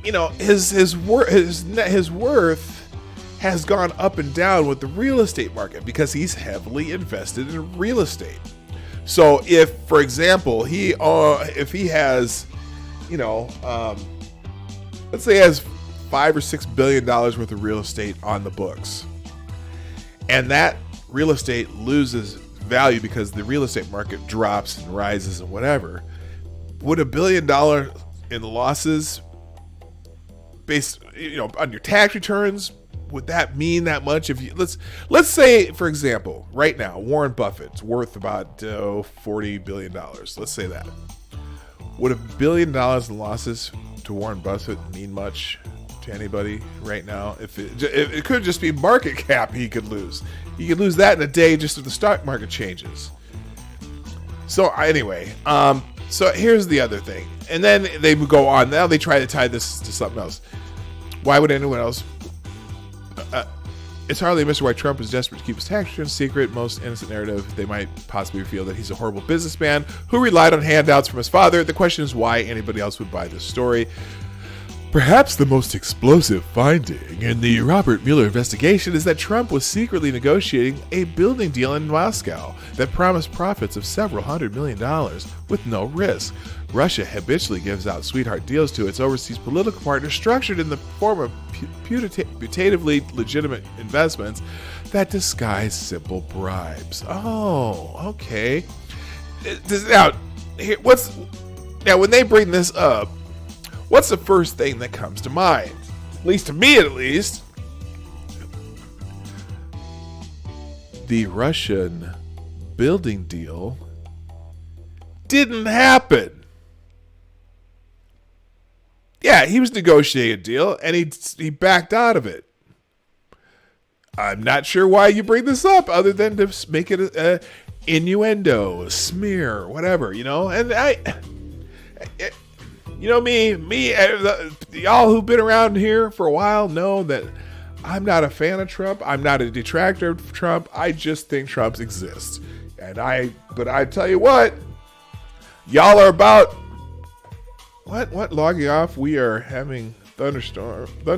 his worth has gone up and down with the real estate market because he's heavily invested in real estate. So if, for example, if he has, let's say he has $5 or $6 billion worth of real estate on the books, and that real estate loses value because the real estate market drops and rises and whatever, would $1 billion in losses based, on your tax returns, would that mean that much? If you let's say, for example, right now, Warren Buffett's worth about $40 billion. Let's say that. Would $1 billion in losses to Warren Buffett mean much to anybody right now? If it could just be market cap, he could lose. He could lose that in a day just if the stock market changes. So anyway, so here's the other thing, and then they go on. Now they try to tie this to something else. Why would anyone else? It's hardly a mystery why Trump is desperate to keep his tax returns secret. Most innocent narrative, they might possibly reveal that he's a horrible businessman who relied on handouts from his father. The question is why anybody else would buy this story. Perhaps the most explosive finding in the Robert Mueller investigation is that Trump was secretly negotiating a building deal in Moscow that promised profits of several $100 million with no risk. Russia habitually gives out sweetheart deals to its overseas political partners structured in the form of putatively legitimate investments that disguise simple bribes. Oh, okay. Now, when they bring this up, what's the first thing that comes to mind? At least to me, at least. The Russian building deal didn't happen. Yeah, he was negotiating a deal, and he backed out of it. I'm not sure why you bring this up, other than to make it a innuendo, a smear, whatever, And y'all who've been around here for a while know that I'm not a fan of Trump. I'm not a detractor of Trump. I just think Trump exists. But I tell you what, y'all are about, what, logging off? We are having thunder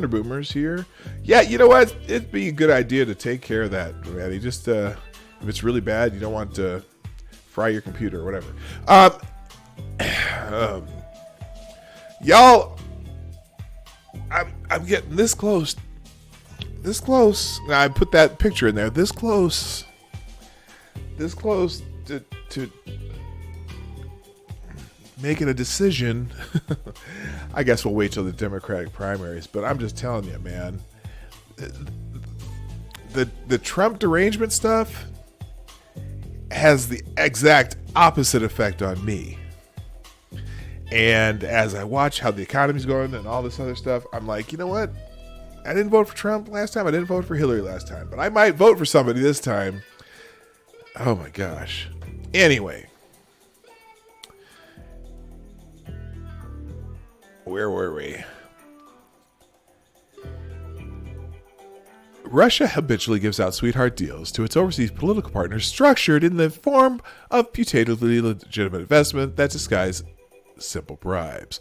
boomers here. Yeah, you know what? It'd be a good idea to take care of that, man. You just, if it's really bad, you don't want to fry your computer or whatever. Y'all, I'm getting this close. I put that picture in there. This close to making a decision. I guess we'll wait till the Democratic primaries, but I'm just telling you, man, the Trump derangement stuff has the exact opposite effect on me. And as I watch how the economy's going and all this other stuff, I'm like, you know what? I didn't vote for Trump last time. I didn't vote for Hillary last time. But I might vote for somebody this time. Oh, my gosh. Anyway. Where were we? Russia habitually gives out sweetheart deals to its overseas political partners structured in the form of putatively legitimate investment that disguise simple bribes.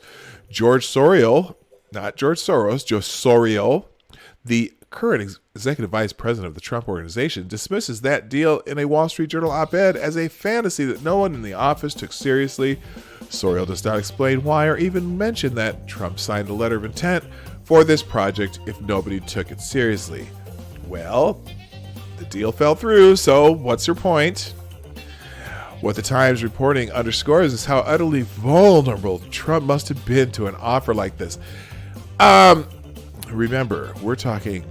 George Soros, not George Soros, Joe Sorio, the current executive vice president of the Trump organization, dismisses that deal in a Wall Street Journal op-ed as a fantasy that no one in the office took seriously. Sorio does not explain why or even mention that Trump signed a letter of intent for this project if nobody took it seriously. Well, the deal fell through, so what's your point? What the Times reporting underscores is how utterly vulnerable Trump must have been to an offer like this. Remember, we're talking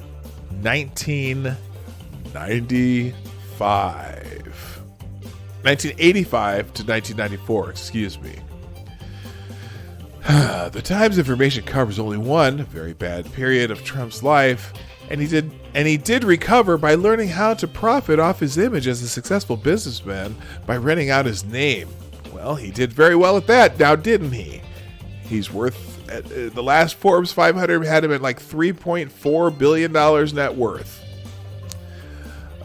1985 to 1994, excuse me. The Times information covers only one very bad period of Trump's life, and he did recover by learning how to profit off his image as a successful businessman by renting out his name. Well, he did very well at that, now didn't he? He's worth, the last Forbes 500 had him at like $3.4 billion net worth.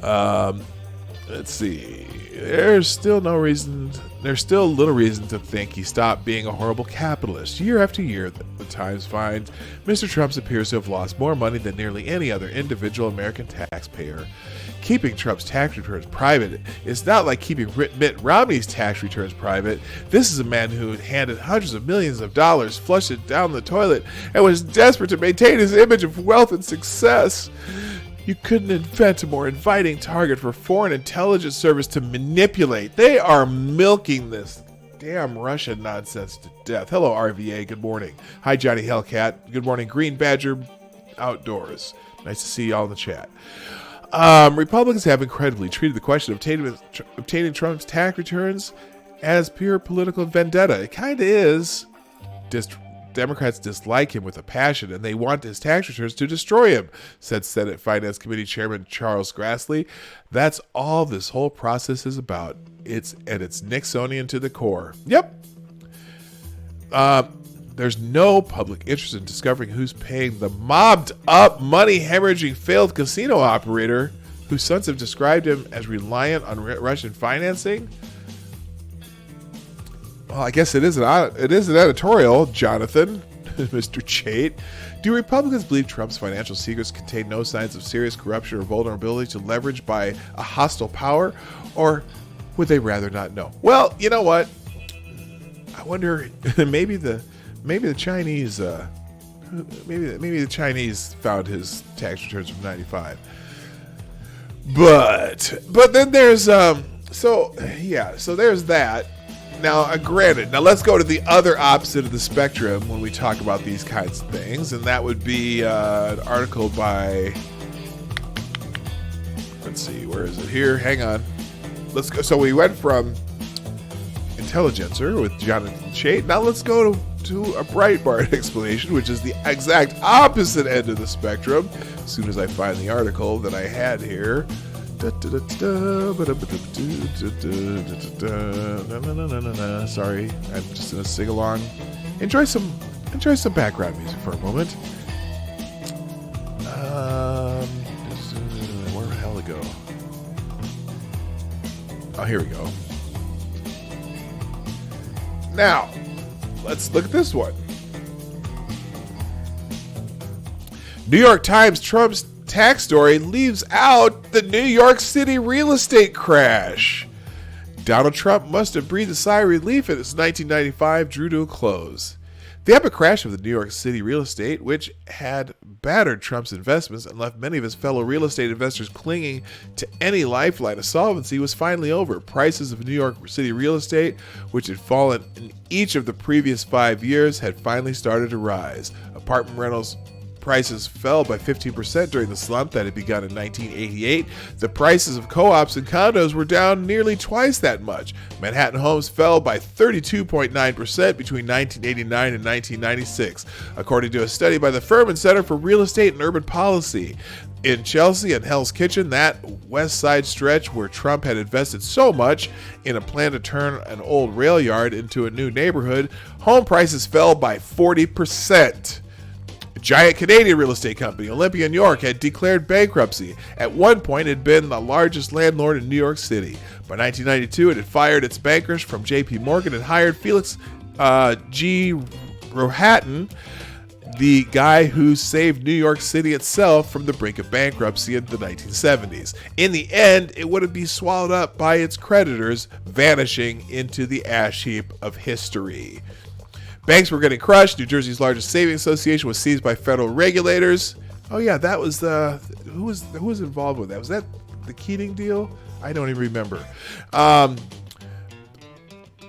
Let's see. there's still little reason to think he stopped being a horrible capitalist. Year after year, the Times finds Mr. Trump appears to have lost more money than nearly any other individual American taxpayer. Keeping Trump's tax returns private is not like keeping Mitt Romney's tax returns private. This is a man who handed hundreds of millions of dollars, flushed it down the toilet, and was desperate to maintain his image of wealth and success. You couldn't invent a more inviting target for foreign intelligence service to manipulate. They are milking this damn Russian nonsense to death. Hello, RVA. Good morning. Hi, Johnny Hellcat. Good morning, Green Badger Outdoors. Nice to see you all in the chat. Republicans have incredibly treated the question of obtaining Trump's tax returns as pure political vendetta. It kind of is. Democrats dislike him with a passion, and they want his tax returns to destroy him, said Senate Finance Committee Chairman Charles Grassley. That's all this whole process is about. It's Nixonian to the core. Yep. There's no public interest in discovering who's paying the mobbed-up, money-hemorrhaging failed casino operator whose sons have described him as reliant on Russian financing. Well, I guess it is an editorial, Jonathan, Mr. Chait. Do Republicans believe Trump's financial secrets contain no signs of serious corruption or vulnerability to leverage by a hostile power, or would they rather not know? Well, you know what? I wonder. Maybe the Chinese. Maybe the Chinese found his tax returns from '95. But then there's so there's that. Now, granted, let's go to the other opposite of the spectrum when we talk about these kinds of things, and that would be an article by, let's see, where is it here? Hang on. Let's go. So we went from Intelligencer with Jonathan Chait. Now let's go to a Breitbart explanation, which is the exact opposite end of the spectrum. As soon as I find the article that I had here. Sorry, I'm just gonna sing along. Enjoy some background music for a moment. Where the hell it go? Oh, here we go. Now, let's look at this one. New York Times Trump's tax story leaves out the New York City real estate crash. Donald Trump must have breathed a sigh of relief as 1995 drew to a close. The epic crash of the New York City real estate, which had battered Trump's investments and left many of his fellow real estate investors clinging to any lifeline of solvency, was finally over. Prices of New York City real estate, which had fallen in each of the previous 5 years, had finally started to rise. Apartment rentals prices fell by 15% during the slump that had begun in 1988. The prices of co-ops and condos were down nearly twice that much. Manhattan homes fell by 32.9% between 1989 and 1996, according to a study by the Furman Center for Real Estate and Urban Policy. In Chelsea and Hell's Kitchen, that west side stretch where Trump had invested so much in a plan to turn an old rail yard into a new neighborhood, home prices fell by 40%. Giant Canadian real estate company, Olympia, New York, had declared bankruptcy. At one point, it had been the largest landlord in New York City. By 1992, it had fired its bankers from J.P. Morgan and hired Felix G. Rohatyn, the guy who saved New York City itself from the brink of bankruptcy in the 1970s. In the end, it would be swallowed up by its creditors, vanishing into the ash heap of history. Banks were getting crushed. New Jersey's largest savings association was seized by federal regulators. Oh yeah, that was who was involved with that? Was that the Keating deal? I don't even remember.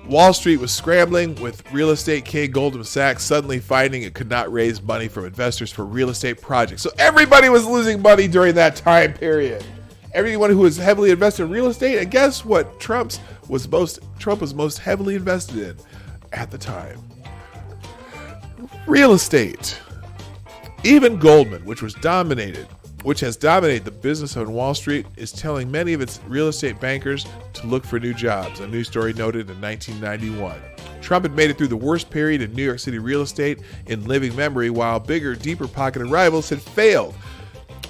Wall Street was scrambling, with real estate king Goldman Sachs suddenly finding it could not raise money from investors for real estate projects. So everybody was losing money during that time period. Everyone who was heavily invested in real estate, and guess what? Trump was most heavily invested in at the time. Real estate. Even Goldman, which has dominated the business on Wall Street, is telling many of its real estate bankers to look for new jobs, a news story noted in 1991. Trump had made it through the worst period in New York City real estate in living memory, while bigger, deeper-pocketed rivals had failed.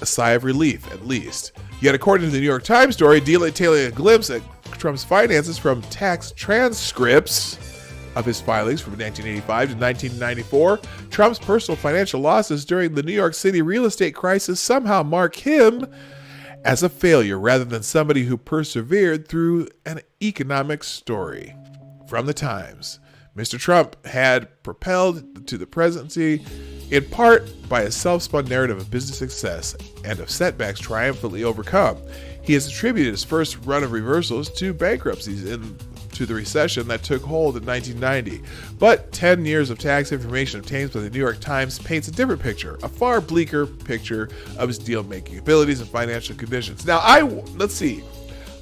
A sigh of relief, at least. Yet, according to the New York Times story, detailing a glimpse at Trump's finances from tax transcripts of his filings from 1985 to 1994, Trump's personal financial losses during the New York City real estate crisis somehow mark him as a failure rather than somebody who persevered through an economic story. From the Times, Mr. Trump had propelled to the presidency in part by a self-spun narrative of business success and of setbacks triumphantly overcome. He has attributed his first run of reversals to bankruptcies and to the recession that took hold in 1990. But 10 years of tax information obtained by the New York Times paints a different picture, a far bleaker picture of his deal-making abilities and financial conditions. Now, let's see.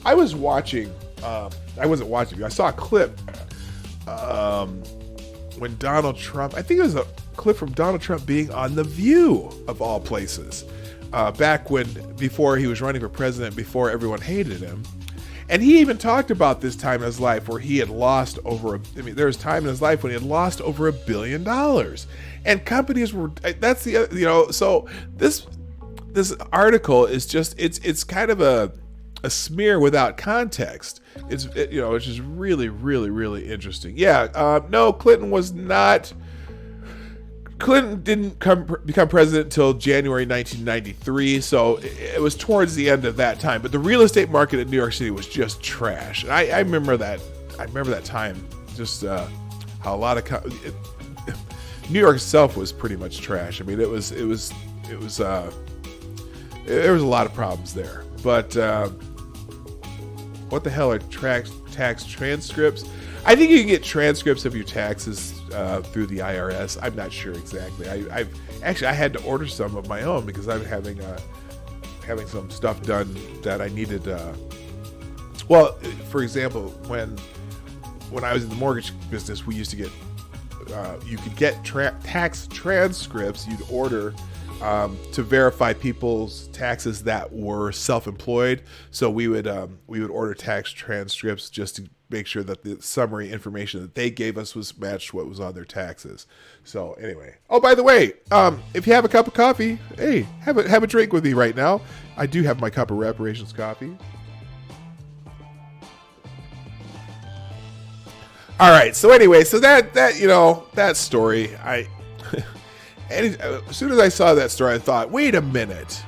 I was watching, I wasn't watching, I saw a clip when Donald Trump, I think it was a clip from Donald Trump being on The View, of all places, back before he was running for president, before everyone hated him. And he even talked about this time in his life where he had lost there was time in his life when he had lost over $1 billion. And companies were, so this article is just, it's kind of a smear without context. It's just really, really, really interesting. Yeah, no, Clinton didn't become president until January 1993, so it was towards the end of that time. But the real estate market in New York City was just trash. And I remember that. I remember that time. Just how a lot of New York itself was pretty much trash. I mean, there was a lot of problems there. But what the hell are tax transcripts? I think you can get transcripts of your taxes through the IRS. I'm not sure exactly. I had to order some of my own because I'm having some stuff done that I needed. For example, when I was in the mortgage business, we used to get you could get tax transcripts. You'd order to verify people's taxes that were self-employed. So we would order tax transcripts just to make sure that the summary information that they gave us was matched what was on their taxes. So anyway, by the way, if you have a cup of coffee, hey, have a drink with me right now. I do have my cup of reparations coffee. All right. So anyway, so that story, and as soon as I saw that story, I thought, wait a minute.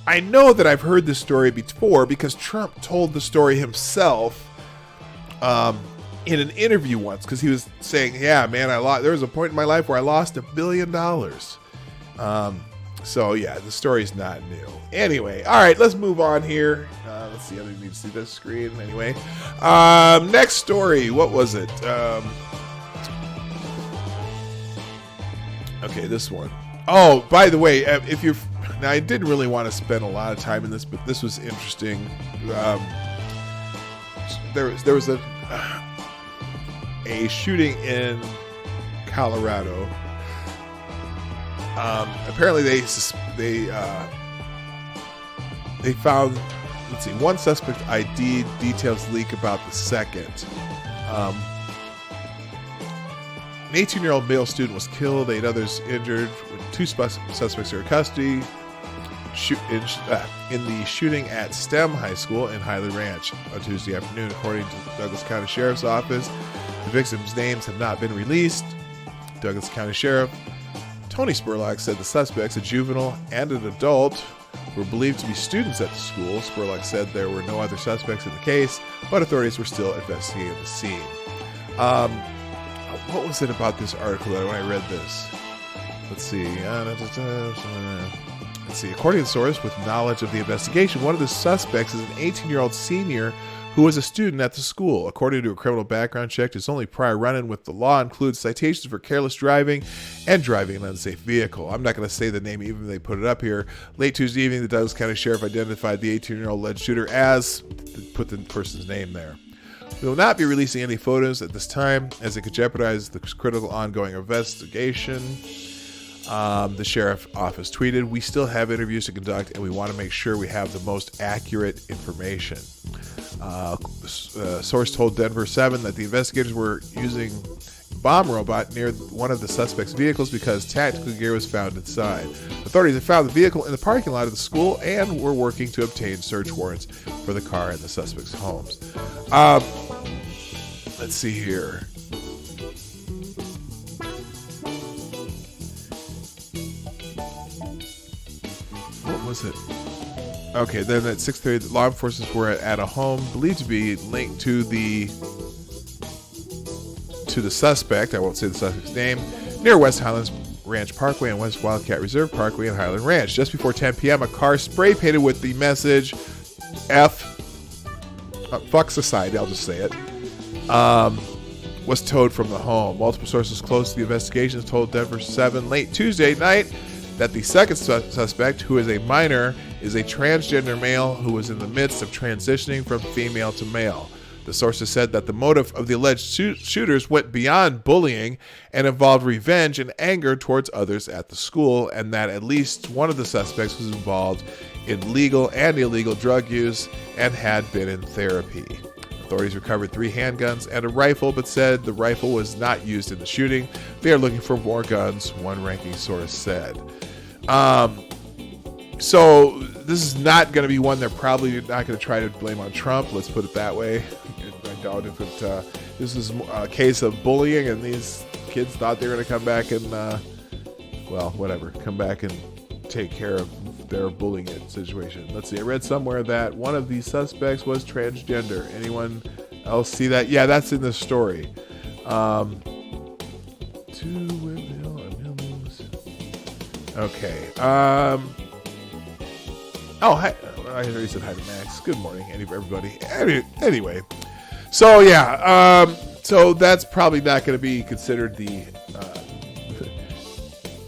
I know that I've heard this story before because Trump told the story himself in an interview once, because he was saying, yeah, man, there was a point in my life where I lost $1 billion. So yeah, the story's not new. Anyway, all right, let's move on here. Let's see, I don't need to see this screen anyway. Next story, what was it? Okay, this one. Oh, by the way, now I didn't really want to spend a lot of time in this, but this was interesting. There was a shooting in Colorado. Apparently they found, one suspect ID, details leak about the second. An 18-year-old male student was killed, 8 others injured, with 2 suspects are in custody in the shooting at STEM High School in Highly Ranch on Tuesday afternoon, according to the Douglas County Sheriff's Office. The victims' names have not been released. Douglas County Sheriff Tony Spurlock said the suspects, a juvenile and an adult, were believed to be students at the school. Spurlock said there were no other suspects in the case, but authorities were still investigating the scene. What was it about this article that when I read this? Let's see. According to the source with knowledge of the investigation, one of the suspects is an 18-year-old senior who was a student at the school. According to a criminal background check, his only prior run-in with the law includes citations for careless driving and driving an unsafe vehicle. I'm not going to say the name even if they put it up here. Late Tuesday evening, the Douglas County Sheriff identified the 18-year-old alleged shooter as, put the person's name there. We will not be releasing any photos at this time as it could jeopardize the critical ongoing investigation. The sheriff office tweeted, "We still have interviews to conduct and we want to make sure we have the most accurate information." Source told Denver 7 that the investigators were using bomb robot near one of the suspect's vehicles because tactical gear was found inside. Authorities have found the vehicle in the parking lot of the school and were working to obtain search warrants for the car and the suspect's homes. Let's see here. What was it? Okay, then at 6:30, law enforcement were at a home believed to be linked to the suspect. I won't say the suspect's name. Near West Highlands Ranch Parkway and West Wildcat Reserve Parkway and Highland Ranch. Just before 10 p.m., a car spray painted with the message fuck society, I'll just say it, was towed from the home. Multiple sources close to the investigations told Denver 7 late Tuesday night that the second suspect, who is a minor, is a transgender male who was in the midst of transitioning from female to male. The sources said that the motive of the alleged shooters went beyond bullying and involved revenge and anger towards others at the school, and that at least one of the suspects was involved in legal and illegal drug use and had been in therapy. Authorities recovered 3 handguns and a rifle, but said the rifle was not used in the shooting. They are looking for more guns, one ranking source said. So this is not going to be one they're probably not going to try to blame on Trump. Let's put it that way. I doubt if this is a case of bullying and these kids thought they were going to come back and, come back and take care of their bullying situation. Let's see. I read somewhere that one of these suspects was transgender. Anyone else see that? Yeah, that's in the story. Okay. Hi. I already said hi to Max. Good morning, everybody. Anyway, so yeah, so that's probably not going to be considered the.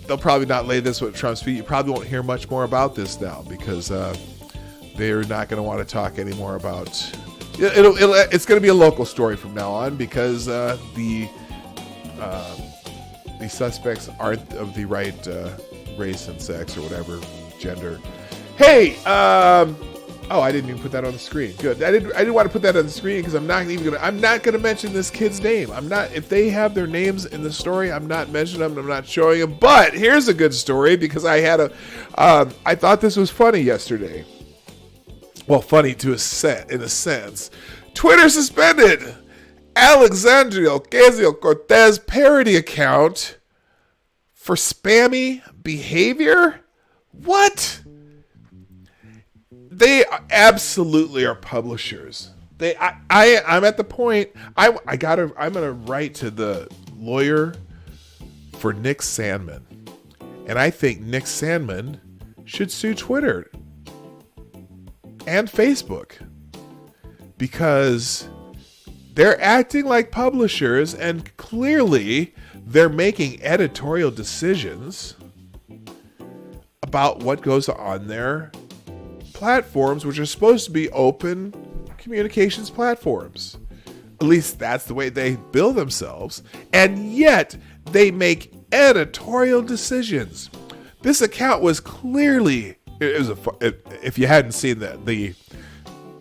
They'll probably not lay this with Trump's feet. You probably won't hear much more about this now because they're not going to want to talk anymore about. It's going to be a local story from now on because the suspects aren't of the right race and sex or whatever gender. Hey, I didn't even put that on the screen. Good. I didn't want to put that on the screen because I'm not gonna mention this kid's name. If they have their names in the story, I'm not mentioning them. I'm not showing them. But here's a good story because I thought this was funny yesterday. Well, funny in a sense. Twitter suspended Alexandria Ocasio-Cortez parody account for spammy behavior. What? They absolutely are publishers. I'm at the point. I'm gonna write to the lawyer for Nick Sandmann, and I think Nick Sandmann should sue Twitter and Facebook because they're acting like publishers and clearly they're making editorial decisions about what goes on their platforms, which are supposed to be open communications platforms. At least that's the way they bill themselves. And yet they make editorial decisions. This account was clearly, if you hadn't seen the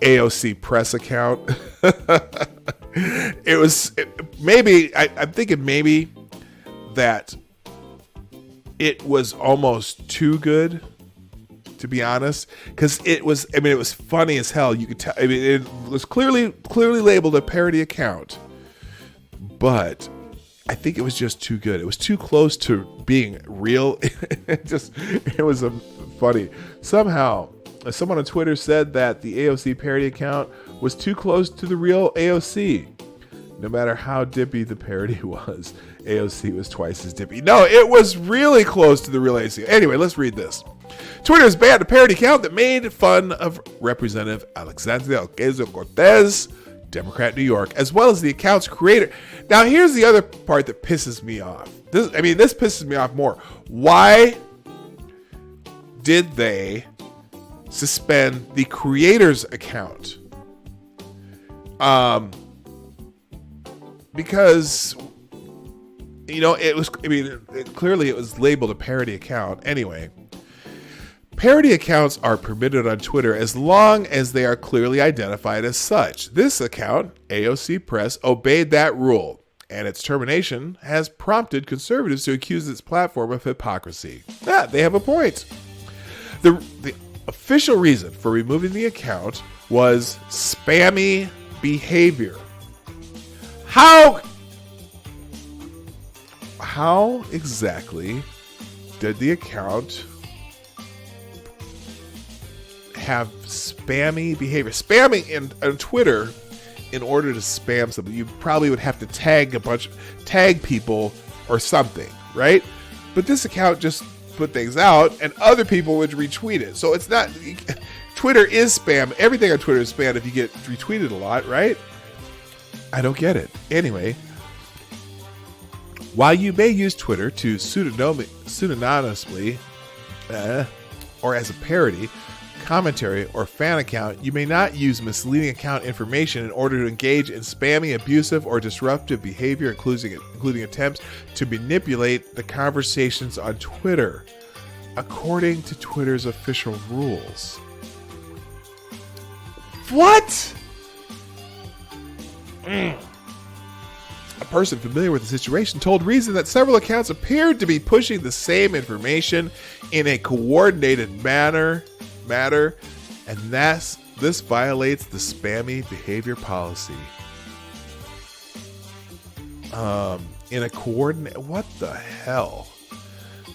AOC press account, I'm thinking maybe that it was almost too good, to be honest, because it was funny as hell. You could tell. It was clearly labeled a parody account, but I think it was just too good. It was too close to being real. It was funny. Somehow, someone on Twitter said that the AOC parody account was too close to the real AOC. No matter how dippy the parody was, AOC was twice as dippy. No, it was really close to the real AOC. Anyway, let's read this. Twitter has banned a parody account that made fun of Representative Alexandria Ocasio-Cortez, Democrat, New York, as well as the account's creator. Now, here's the other part that pisses me off. This pisses me off more. Why did they suspend the creator's account? Because, clearly it was labeled a parody account. Anyway, parody accounts are permitted on Twitter as long as they are clearly identified as such. This account, AOC Press, obeyed that rule and its termination has prompted conservatives to accuse its platform of hypocrisy. Ah, they have a point. The official reason for removing the account was spammy behavior. How exactly did the account have spammy behavior? Spamming on Twitter, in order to spam something, you probably would have to tag people or something, right? But this account just put things out and other people would retweet it. So it's not, Twitter is spam. Everything on Twitter is spam if you get retweeted a lot, right? I don't get it. Anyway, while you may use Twitter to pseudonymously or as a parody, commentary, or fan account, you may not use misleading account information in order to engage in spammy, abusive, or disruptive behavior, including attempts to manipulate the conversations on Twitter, according to Twitter's official rules. What? A person familiar with the situation told Reason that several accounts appeared to be pushing the same information in a coordinated manner, and this violates the spammy behavior policy. In a coordinate, what the hell?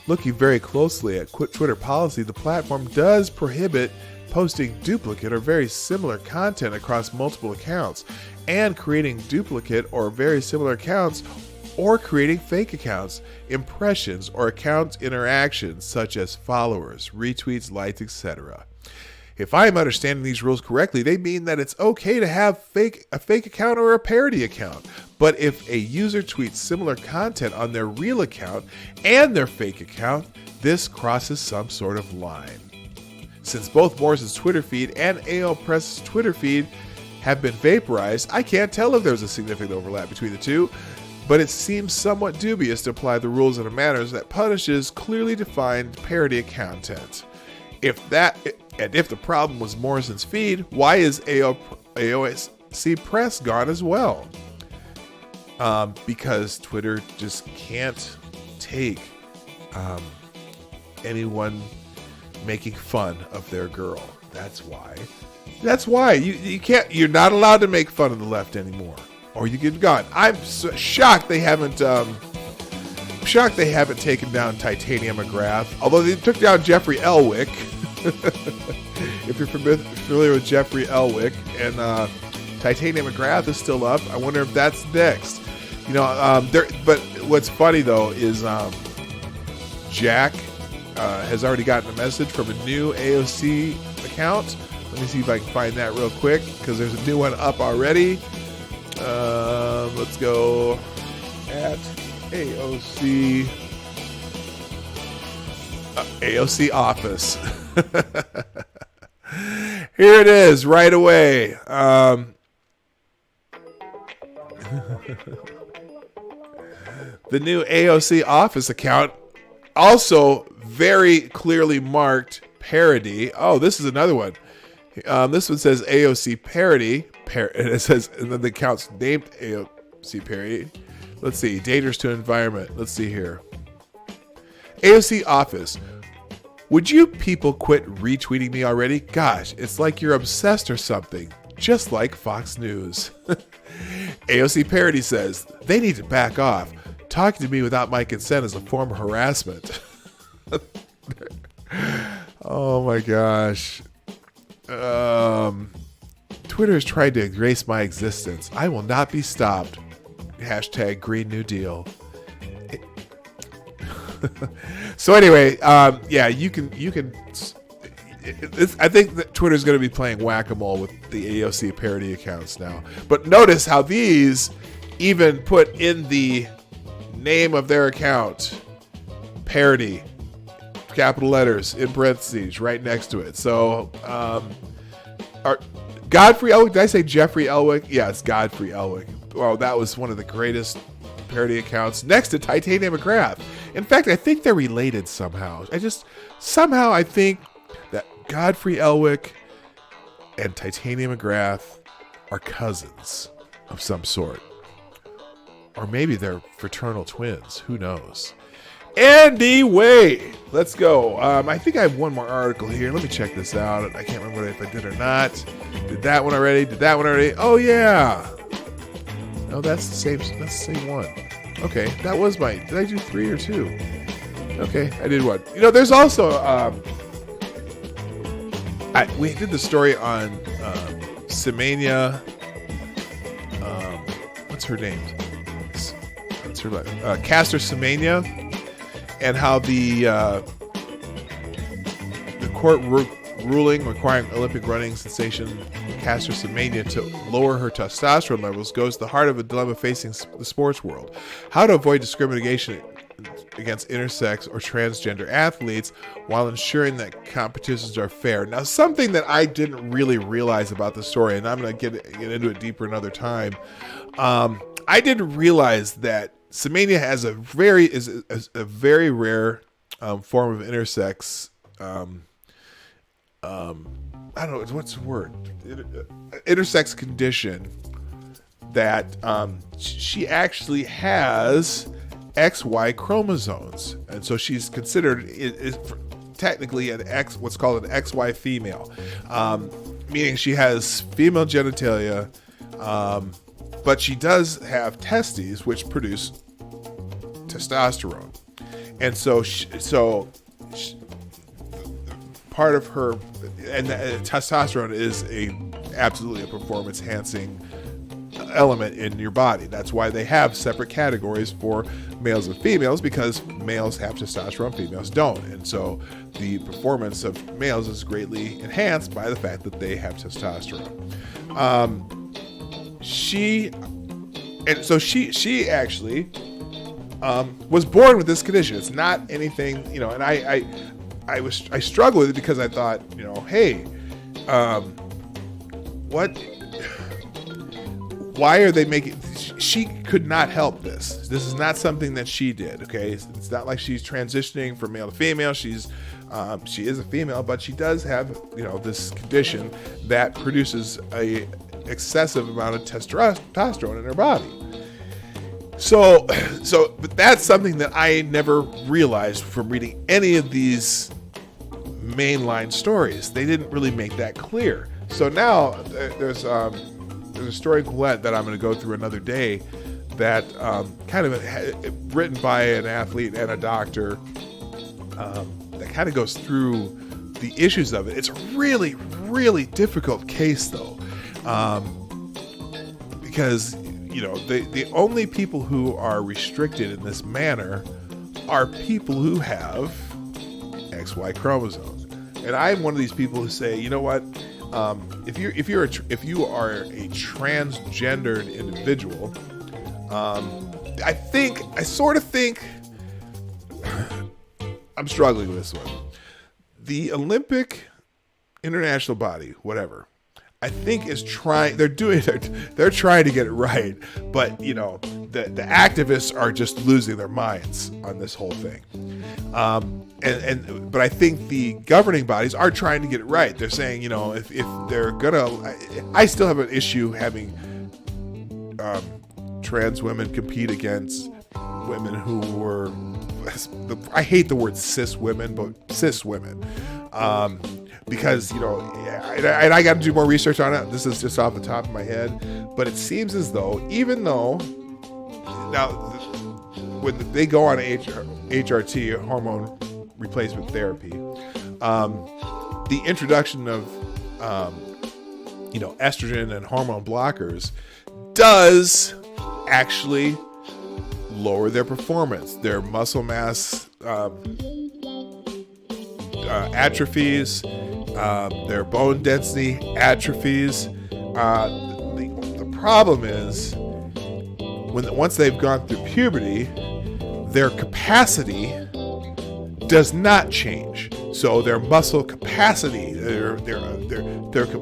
Looking very closely at Twitter policy, the platform does prohibit posting duplicate or very similar content across multiple accounts, and creating duplicate or very similar accounts, or creating fake accounts, impressions, or account interactions such as followers, retweets, likes, etc. If I am understanding these rules correctly, they mean that it's okay to have a fake account or a parody account. But if a user tweets similar content on their real account and their fake account, this crosses some sort of line. Since both Morris's Twitter feed and AO Press's Twitter feed have been vaporized, I can't tell if there's a significant overlap between the two, but it seems somewhat dubious to apply the rules in a manner that punishes clearly defined parody content. If the problem was Morrison's feed, why is AOC Press gone as well? Because Twitter just can't take anyone making fun of their girl. That's why you can't. You're not allowed to make fun of the left anymore, or you get gone. I'm so shocked they haven't. Taken down Titanium McGrath, although they took down Jeffrey Elwick. If you're familiar with Jeffrey Elwick, and Titanium McGrath is still up. I wonder if that's next. But what's funny though is Jack has already gotten a message from a new AOC account. Let me see if I can find that real quick, because there's a new one up already. Let's go at AOC office. Here it is right away. The new AOC office account, also very clearly marked parody. Oh, this is another one. This one says AOC parody, and it says, and then the account's named AOC parody. Let's see, dangerous to environment. Let's see here. AOC office. Would you people quit retweeting me already? Gosh, it's like you're obsessed or something. Just like Fox News. AOC parody says, they need to back off. Talking to me without my consent is a form of harassment. Oh my gosh. Twitter has tried to erase my existence. I will not be stopped. Hashtag Green New Deal. So anyway, you can. I think that Twitter's going to be playing whack-a-mole with the AOC parody accounts now. But notice how these even put in the name of their account parody, capital letters in parentheses right next to it. So, Godfrey Elwick, did I say Jeffrey Elwick? Yeah, it's Godfrey Elwick. Well, that was one of the greatest parody accounts next to Titanium McGrath. In fact, I think they're related somehow. I think that Godfrey Elwick and Titanium McGrath are cousins of some sort. Or maybe they're fraternal twins. Who knows? Anyway, let's go. I think I have one more article here. Let me check this out. I can't remember if I did or not. Did that one already? Oh, yeah. No, that's the same one. Okay, that was did I do 3 or 2? Okay, I did 1. There's also, we did the story on Semenya. What's her name? What's her name? Caster Semenya, and how the court ruling requiring Olympic running sensation Caster Semenya to lower her testosterone levels goes to the heart of a dilemma facing the sports world. How to avoid discrimination against intersex or transgender athletes while ensuring that competitions are fair. Now, something that I didn't really realize about the story, and I'm going to get into it deeper another time. I didn't realize that Semenya has a very rare form of intersex. I don't know what's the word. Intersex condition that she actually has XY chromosomes, and so she's considered technically what's called an XY female, meaning she has female genitalia, but she does have testes which produce testosterone, and so part of her and testosterone is absolutely a performance enhancing element in your body. That's why they have separate categories for males and females, because males have testosterone, females don't. And so the performance of males is greatly enhanced by the fact that they have testosterone. She actually was born with this condition. It's not anything, and I struggled with it because I thought, hey, why are they making, she could not help this. This is not something that she did. Okay. It's not like she's transitioning from male to female. She is a female, but she does have, this condition that produces a excessive amount of testosterone in her body. But that's something that I never realized from reading any of these mainline stories. They didn't really make that clear. So now there's a story in Colette that I'm going to go through another day that kind of written by an athlete and a doctor that kind of goes through the issues of it. It's a really, really difficult case though, because the only people who are restricted in this manner are people who have XY chromosomes. And I'm one of these people who say, you know what? If you are a transgendered individual, I sort of think I'm struggling with this one. The Olympic international body, whatever, I think is trying. They're trying to get it right, but the activists are just losing their minds on this whole thing. But I think the governing bodies are trying to get it right. They're saying, if they're gonna, I still have an issue having trans women compete against women who were, I hate the word cis women, but cis women. Because, and I got to do more research on it. This is just off the top of my head. But it seems as though, even though, now, when they go on HRT, hormone replacement therapy, the introduction of, estrogen and hormone blockers does actually lower their performance. Their muscle mass atrophies, their bone density atrophies. The problem is once they've gone through puberty, their capacity does not change. So their muscle capacity, their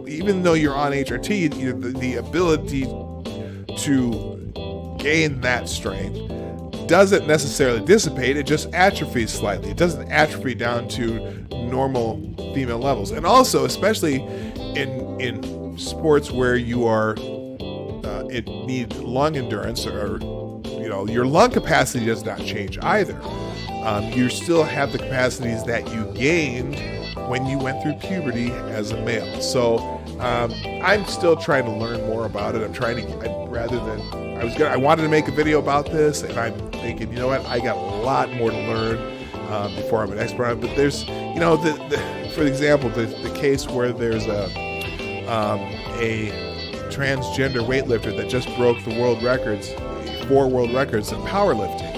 even though you're on HRT, the ability to gain that strength doesn't necessarily dissipate. It just atrophies slightly. It doesn't atrophy down to normal female levels. And also, especially in sports where you are need lung endurance, or your lung capacity does not change either. You still have the capacities that you gained when you went through puberty as a male. So I'm still trying to learn more about it. I wanted to make a video about this, and I'm thinking, you know what, I got a lot more to learn before I'm an expert on it. But there's, for example, the case where there's a transgender weightlifter that just broke the world records, 4 world records in powerlifting.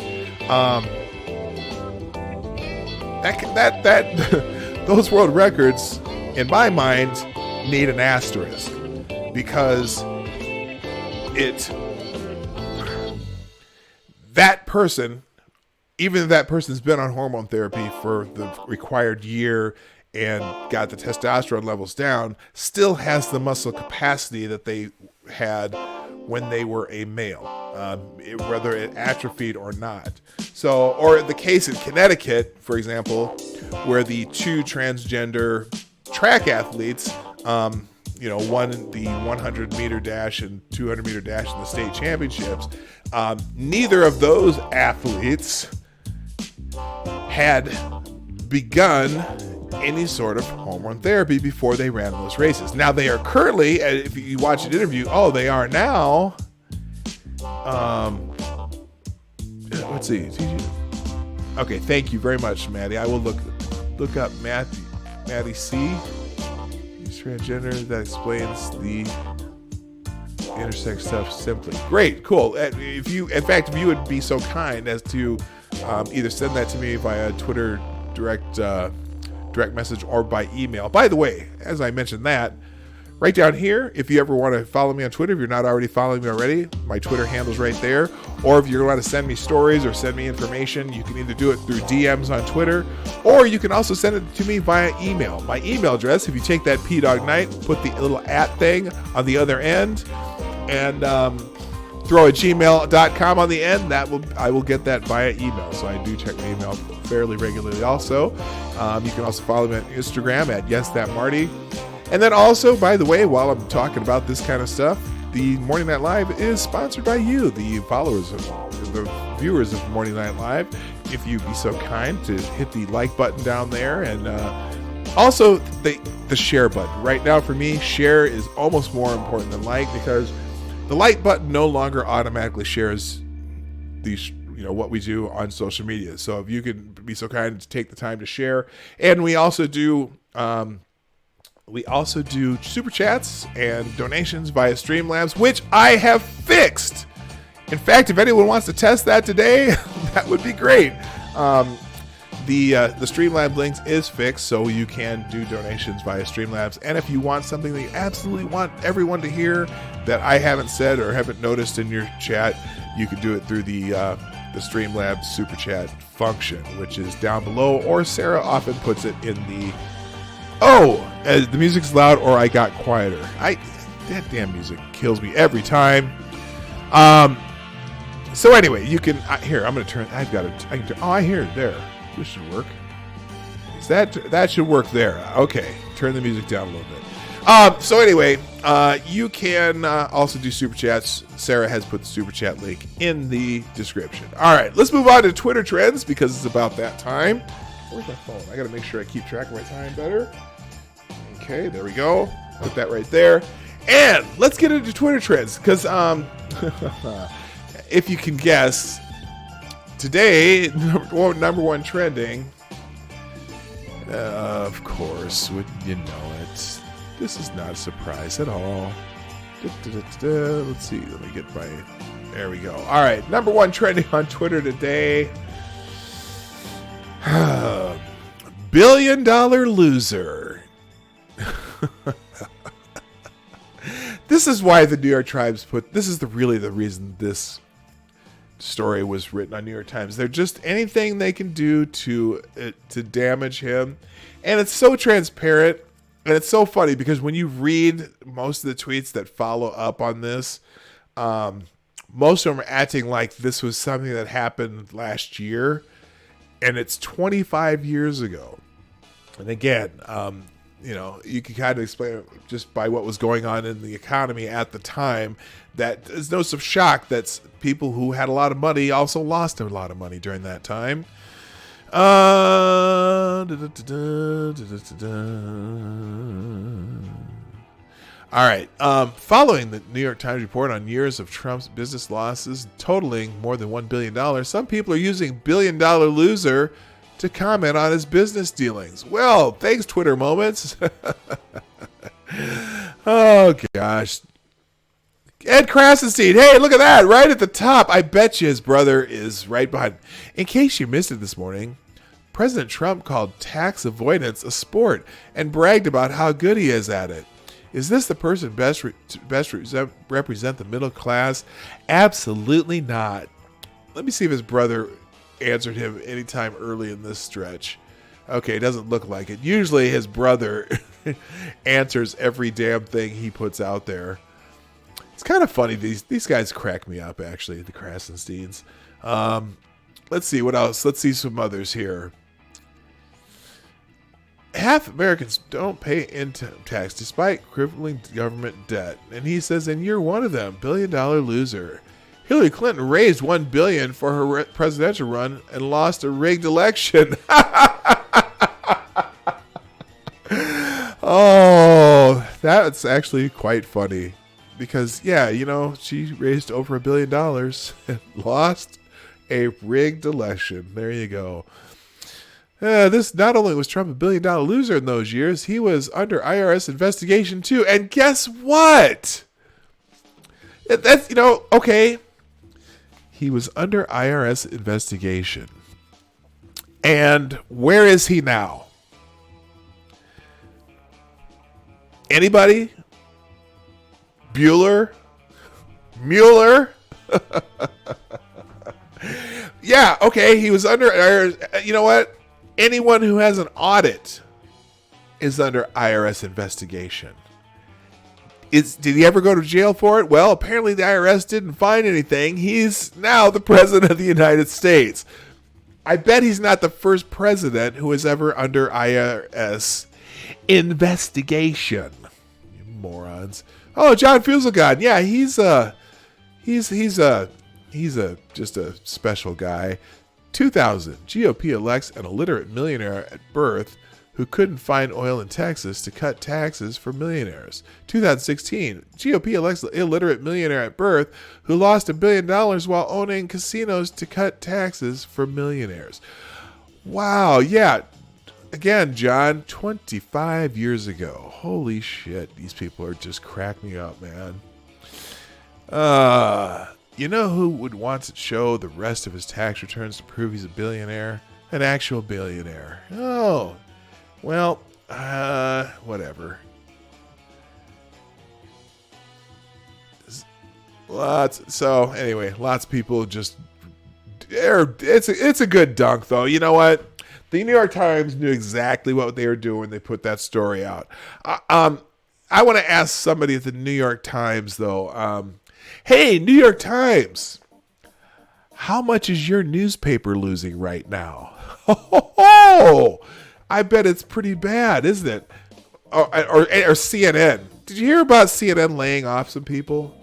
Those world records, in my mind, need an asterisk, because that person, even if that person's been on hormone therapy for the required year and got the testosterone levels down, still has the muscle capacity that they had when they were a male, whether it atrophied or not. So, or the case in Connecticut, for example, where the 2 transgender track athletes, won the 100-meter dash and 200-meter dash in the state championships, neither of those athletes had begun any sort of hormone therapy before they ran those races. Now they are currently, if you watch an interview, they are now. Let's see. Okay, thank you very much, Maddie. I will look up Maddie C. He's transgender. That explains the intersex stuff simply. Great, cool. If you would be so kind as to either send that to me via Twitter direct message or by email. By the way, as I mentioned that, right down here, if you ever want to follow me on Twitter, if you're not already following me already, my Twitter handle's right there. Or if you want to send me stories or send me information, you can either do it through DMs on Twitter, or you can also send it to me via email. My email address, if you take that Dawg Knight, put the little @ thing on the other end, and throw a gmail.com on the end, I will get that via email. So I do check my email fairly regularly also. You can also follow me on Instagram at YesThatMarty. And then also, by the way, while I'm talking about this kind of stuff, the Morning Night Live is sponsored by you, the viewers of Morning Night Live. If you'd be so kind to hit the like button down there, and also the share button. Right now for me, share is almost more important than like, because the like button no longer automatically shares what we do on social media. So if you can be so kind to take the time to share. And we also do super chats and donations via Streamlabs, which I have fixed. In fact, if anyone wants to test that today, that would be great. The Streamlabs links is fixed, so you can do donations via Streamlabs. And if you want something that you absolutely want everyone to hear that I haven't said or haven't noticed in your chat, you can do it through the Streamlabs super chat function, which is down below, or Sarah often puts it in the the music's loud, or I got quieter. That damn music kills me every time. So anyway, you can here. I'm gonna turn. I hear it there. This should work. That should work there. Okay, turn the music down a little bit. So anyway, you can also do super chats. Sarah has put the super chat link in the description. All right, let's move on to Twitter trends, because it's about that time. Where's my phone? I got to make sure I keep track of my time better. Okay, there we go. Put that right there. And let's get into Twitter trends, because if you can guess, today, number one trending, of course, wouldn't you know it? This is not a surprise at all. Let's see. Let me get my... There we go. All right. Number one trending on Twitter today. $1 billion loser. This is why the New York Times this is really the reason this story was written on New York Times. They're just anything they can do to damage him. And it's so transparent. And it's so funny, because when you read most of the tweets that follow up on this, most of them are acting like this was something that happened last year, and it's 25 years ago. And again, you can kind of explain it just by what was going on in the economy at the time. That is no shock that people who had a lot of money also lost a lot of money during that time. All right. Following the New York Times report on years of Trump's business losses totaling more than $1 billion, some people are using $billion loser to comment on his business dealings. Well, thanks, Twitter Moments. Oh, gosh. Ed Krasenstein. Hey, look at that. Right at the top. I bet you his brother is right behind. In case you missed it this morning, President Trump called tax avoidance a sport and bragged about how good he is at it. Is this the person best represent the middle class? Absolutely not. Let me see if his brother answered him anytime early in this stretch. Okay, it doesn't look like it. Usually his brother answers every damn thing he puts out there. It's kind of funny. These guys crack me up, actually, the Krasensteins. Let's see what else. Let's see some others here. Half Americans don't pay income tax despite crippling government debt. And he says, and you're one of them, billion-dollar loser. Hillary Clinton raised $1 billion for her presidential run and lost a rigged election. Oh, that's actually quite funny. Because, yeah, she raised over $1 billion and lost a rigged election. There you go. This not only was Trump $1 billion loser in those years, he was under IRS investigation too. And guess what? That's, okay. He was under IRS investigation. And where is he now? Anybody? Mueller? Yeah, okay. He was under IRS. You know what? Anyone who has an audit is under IRS investigation. Did he ever go to jail for it? Well, apparently the IRS didn't find anything. He's now the president of the United States. I bet he's not the first president who is ever under IRS investigation. You morons. Oh, John Fusselgod. Yeah, he's just a special guy. 2000, GOP elects an illiterate millionaire at birth who couldn't find oil in Texas to cut taxes for millionaires. 2016, GOP elects an illiterate millionaire at birth who lost $1 billion while owning casinos to cut taxes for millionaires. Wow, yeah. Again, John, 25 years ago. Holy shit, these people are just cracking me up, man. You know who would want to show the rest of his tax returns to prove he's a billionaire? An actual billionaire. Oh, well, whatever. So anyway, lots of people just, it's a good dunk though. You know what? The New York Times knew exactly what they were doing when they put that story out. I want to ask somebody at the New York Times though, hey, New York Times, how much is your newspaper losing right now? Oh, I bet it's pretty bad, isn't it? Or CNN. Did you hear about CNN laying off some people?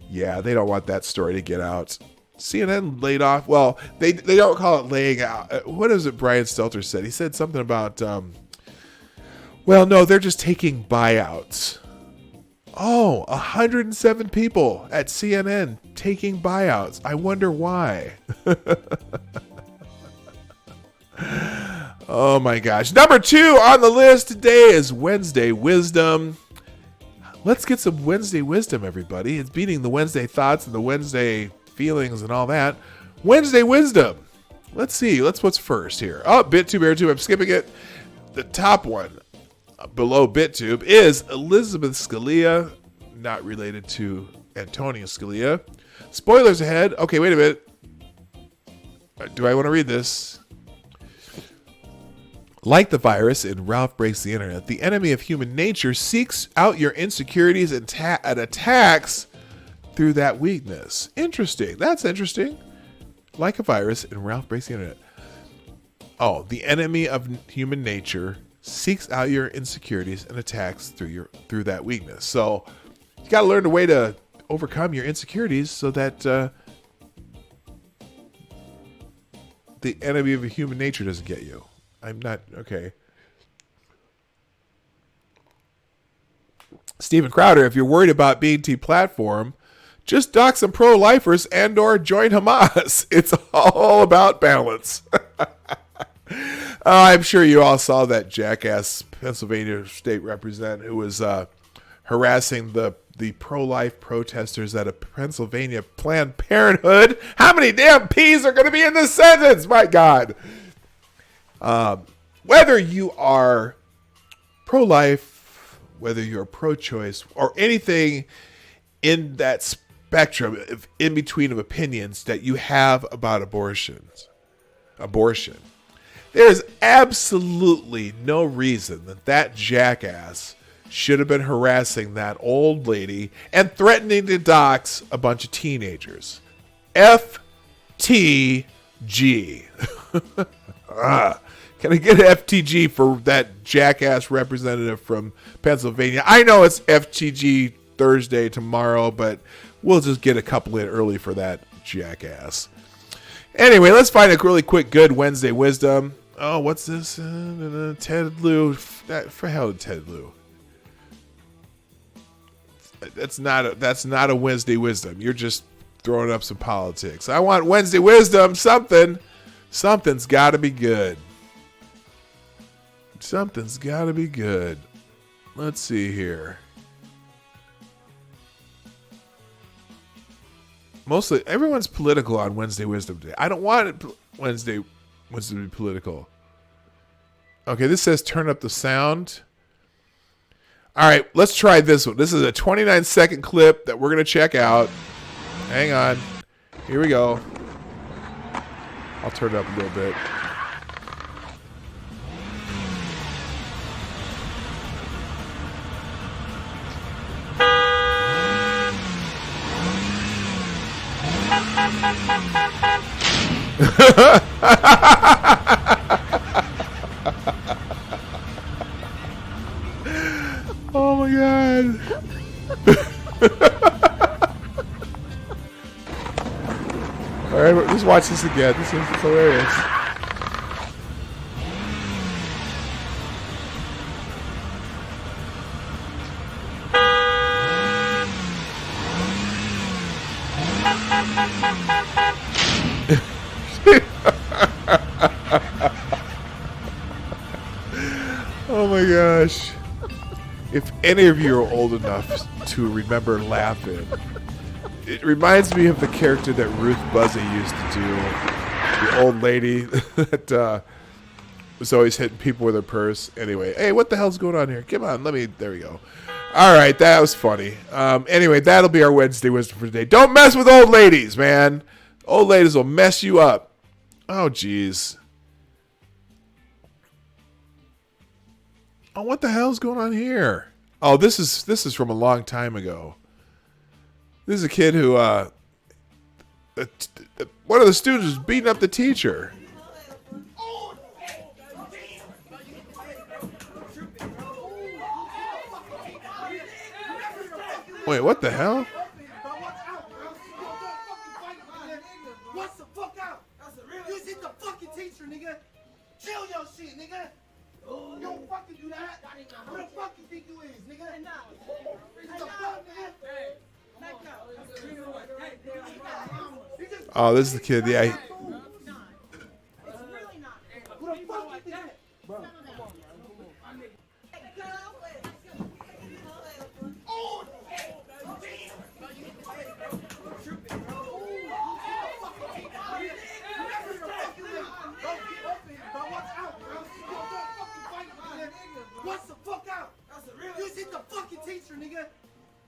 Yeah, they don't want that story to get out. CNN laid off. Well, they don't call it laying out. What is it Brian Stelter said? He said something about, well, no, they're just taking buyouts. Oh, 107 people at CNN taking buyouts. I wonder why. Oh my gosh. Number 2 on the list today is Wednesday Wisdom. Let's get some Wednesday Wisdom, everybody. It's beating the Wednesday thoughts and the Wednesday feelings and all that. Wednesday Wisdom. Let's see. What's first here. Oh, BitTube, AirTube. I'm skipping it. The top one below BitTube is Elizabeth Scalia, not related to Antonia Scalia. Spoilers ahead. Okay, wait a minute. Do I want to read this? Like the virus in Ralph Breaks the Internet, the enemy of human nature seeks out your insecurities and attacks through that weakness. Interesting. That's interesting. Like a virus in Ralph Breaks the Internet. Oh, the enemy of human nature seeks out your insecurities and attacks through that weakness. So you got to learn the way to overcome your insecurities so that the enemy of human nature doesn't get you. I'm not okay. Steven Crowder, if you're worried about being platform, just dock some pro-lifers and or join Hamas. It's all about balance. I'm sure you all saw that jackass Pennsylvania state representative who was harassing the pro-life protesters at a Pennsylvania Planned Parenthood. How many damn P's are going to be in this sentence? My God. Whether you are pro-life, whether you're pro-choice, or anything in that spectrum in between of opinions that you have about abortion, there's absolutely no reason that jackass should have been harassing that old lady and threatening to dox a bunch of teenagers. FTG. Can I get an FTG for that jackass representative from Pennsylvania? I know it's FTG Thursday tomorrow, but we'll just get a couple in early for that jackass. Anyway, let's find a really quick good Wednesday wisdom. Oh, what's this? Ted Lieu. For hell, Ted Lieu. That's not a Wednesday wisdom. You're just throwing up some politics. I want Wednesday wisdom. Something's got to be good. Something's got to be good. Let's see here. Mostly, everyone's political on Wednesday Wisdom Day. I don't want Wednesday Wisdom to be political. Okay, this says turn up the sound. All right, let's try this one. This is a 29-second clip that we're going to check out. Hang on. Here we go. I'll turn it up a little bit. Oh my God. All right, let's watch this again. This is hilarious. Oh my gosh. If any of you are old enough to remember laughing, it reminds me of the character that Ruth Buzzy used to do. The old lady that was always hitting people with her purse. Anyway, hey, what the hell's going on here? Come on, there we go. All right, that was funny. Anyway, that'll be our Wednesday Wisdom for today. Don't mess with old ladies, man. Old ladies will mess you up. Oh, jeez. Oh, what the hell's going on here? Oh, this is from a long time ago. This is a kid who, one of the students was beating up the teacher. Wait, what the hell? What's the fuck out? You hit the fucking teacher, nigga. Chill your shit, nigga. You don't fucking do that. Who the fuck you think you is, nigga? The fuck, nigga? Oh, this is the kid. Yeah. Who the fuck you think? Bro. What's the fuck out? You hit the fucking teacher, nigga.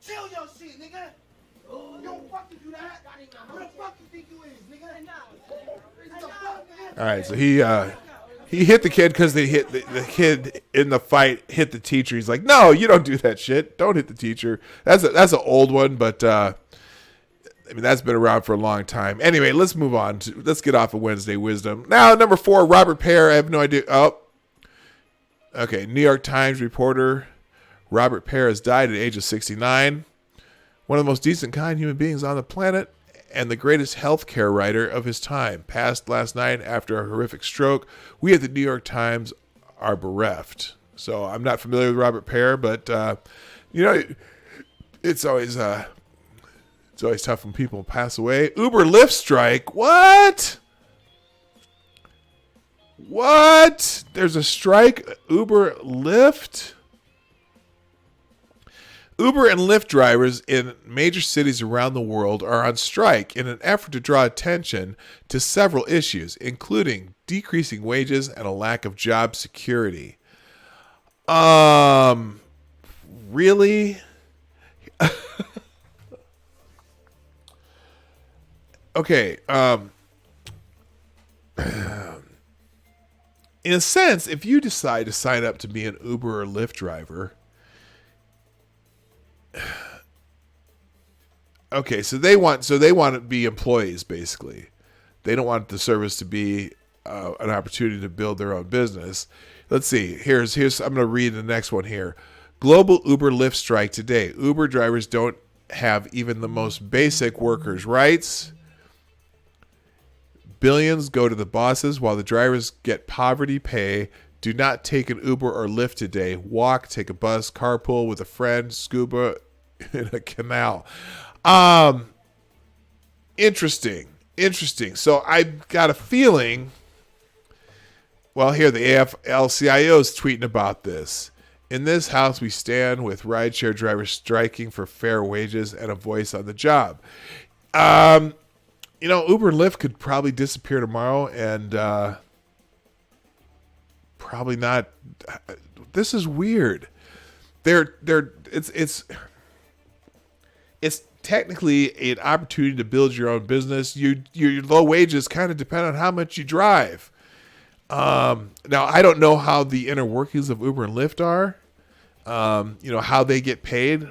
Chill your shit, nigga. You don't fucking do that. Who the fuck you think you is, nigga? The fuck, nigga? All right, so he hit the kid because they hit the kid in the fight hit the teacher. He's like, no, you don't do that shit. Don't hit the teacher. That's an old one, but I mean that's been around for a long time. Anyway, let's move on. Let's get off of Wednesday Wisdom. Now, number 4, Robert Pear. I have no idea. Oh, Okay, New York Times reporter Robert Pear has died at the age of 69. One of the most decent, kind human beings on the planet and the greatest healthcare writer of his time. Passed last night after a horrific stroke. We at the New York Times are bereft. So I'm not familiar with Robert Pear, but, it's always tough when people pass away. Uber Lyft strike. What? There's a strike. Uber Lyft? Uber and Lyft drivers in major cities around the world are on strike in an effort to draw attention to several issues, including decreasing wages and a lack of job security. Really? Okay. In a sense, if you decide to sign up to be an Uber or Lyft driver, okay, so they want to be employees, basically. They don't want the service to be an opportunity to build their own business. Let's see. Here's I'm going to read the next one here. Global Uber Lyft strike today. Uber drivers don't have even the most basic workers' rights. Billions go to the bosses while the drivers get poverty pay. Do not take an Uber or Lyft today. Walk, take a bus, carpool with a friend, scuba in a canal. Interesting. So I got a feeling, well, here the AFL-CIO is tweeting about this. In this house we stand with rideshare drivers striking for fair wages and a voice on the job. Uber and Lyft could probably disappear tomorrow, and probably not. This is weird. It's technically an opportunity to build your own business. Your low wages kind of depend on how much you drive. Now I don't know how the inner workings of Uber and Lyft are. How they get paid.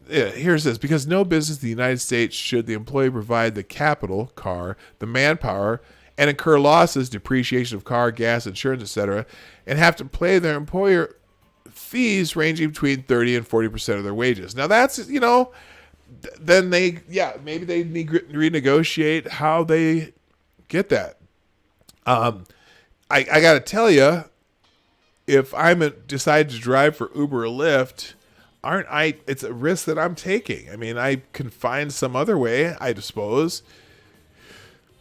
Yeah, here's this. Because no business in the United States should the employee provide the capital, car, the manpower, and incur losses, depreciation of car, gas, insurance, etc., and have to pay their employer fees ranging between 30 and 40% of their wages. Now that's, then maybe they need to renegotiate how they get that. I got to tell you, if I'm decide to drive for Uber or Lyft, it's a risk that I'm taking. I mean, I can find some other way, I suppose.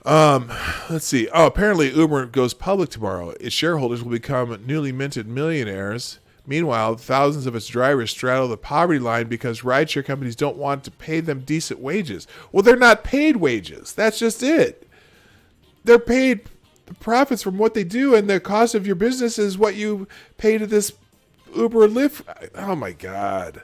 Let's see. Apparently Uber goes public tomorrow. Its shareholders will become newly minted millionaires. Meanwhile, thousands of its drivers straddle the poverty line because rideshare companies don't want to pay them decent wages. Well, they're not paid wages. That's just it. They're paid the profits from what they do, and the cost of your business is what you pay to this Uber or Lyft. Oh my God.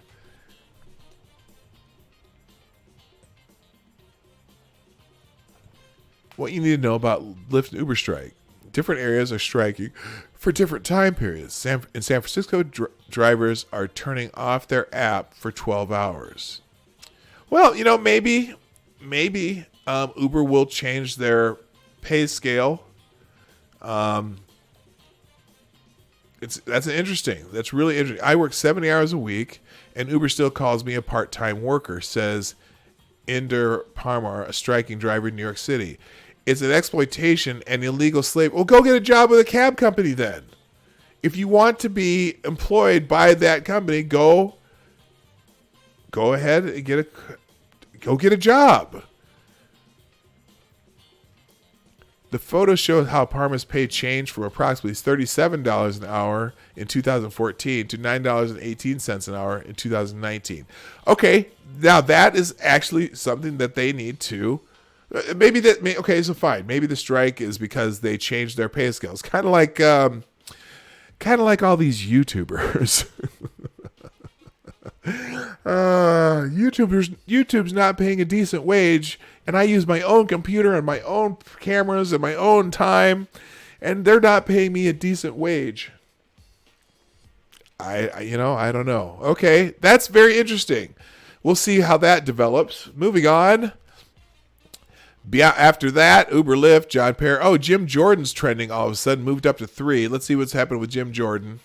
What you need to know about Lyft and Uber strike. Different areas are striking for different time periods. In San Francisco, drivers are turning off their app for 12 hours. Well, maybe Uber will change their pay scale. That's really interesting. I work 70 hours a week, and Uber still calls me a part-time worker, says Inder Parmar, a striking driver in New York City. It's an exploitation and illegal slave. Well, go get a job with a cab company then. If you want to be employed by that company, go ahead and go get a job. The photos show how Parma's pay changed from approximately $37 an hour in 2014 to $9.18 an hour in 2019. Okay, now that is actually something that they need to. So fine. Maybe the strike is because they changed their pay scales. Kind of like all these YouTubers. YouTube's not paying a decent wage, and I use my own computer and my own cameras and my own time, and they're not paying me a decent wage. I don't know. Okay, that's very interesting. We'll see how that develops. Moving on. After that, Uber, Lyft, John Parr. Oh, Jim Jordan's trending all of a sudden. Moved up to 3. Let's see what's happened with Jim Jordan.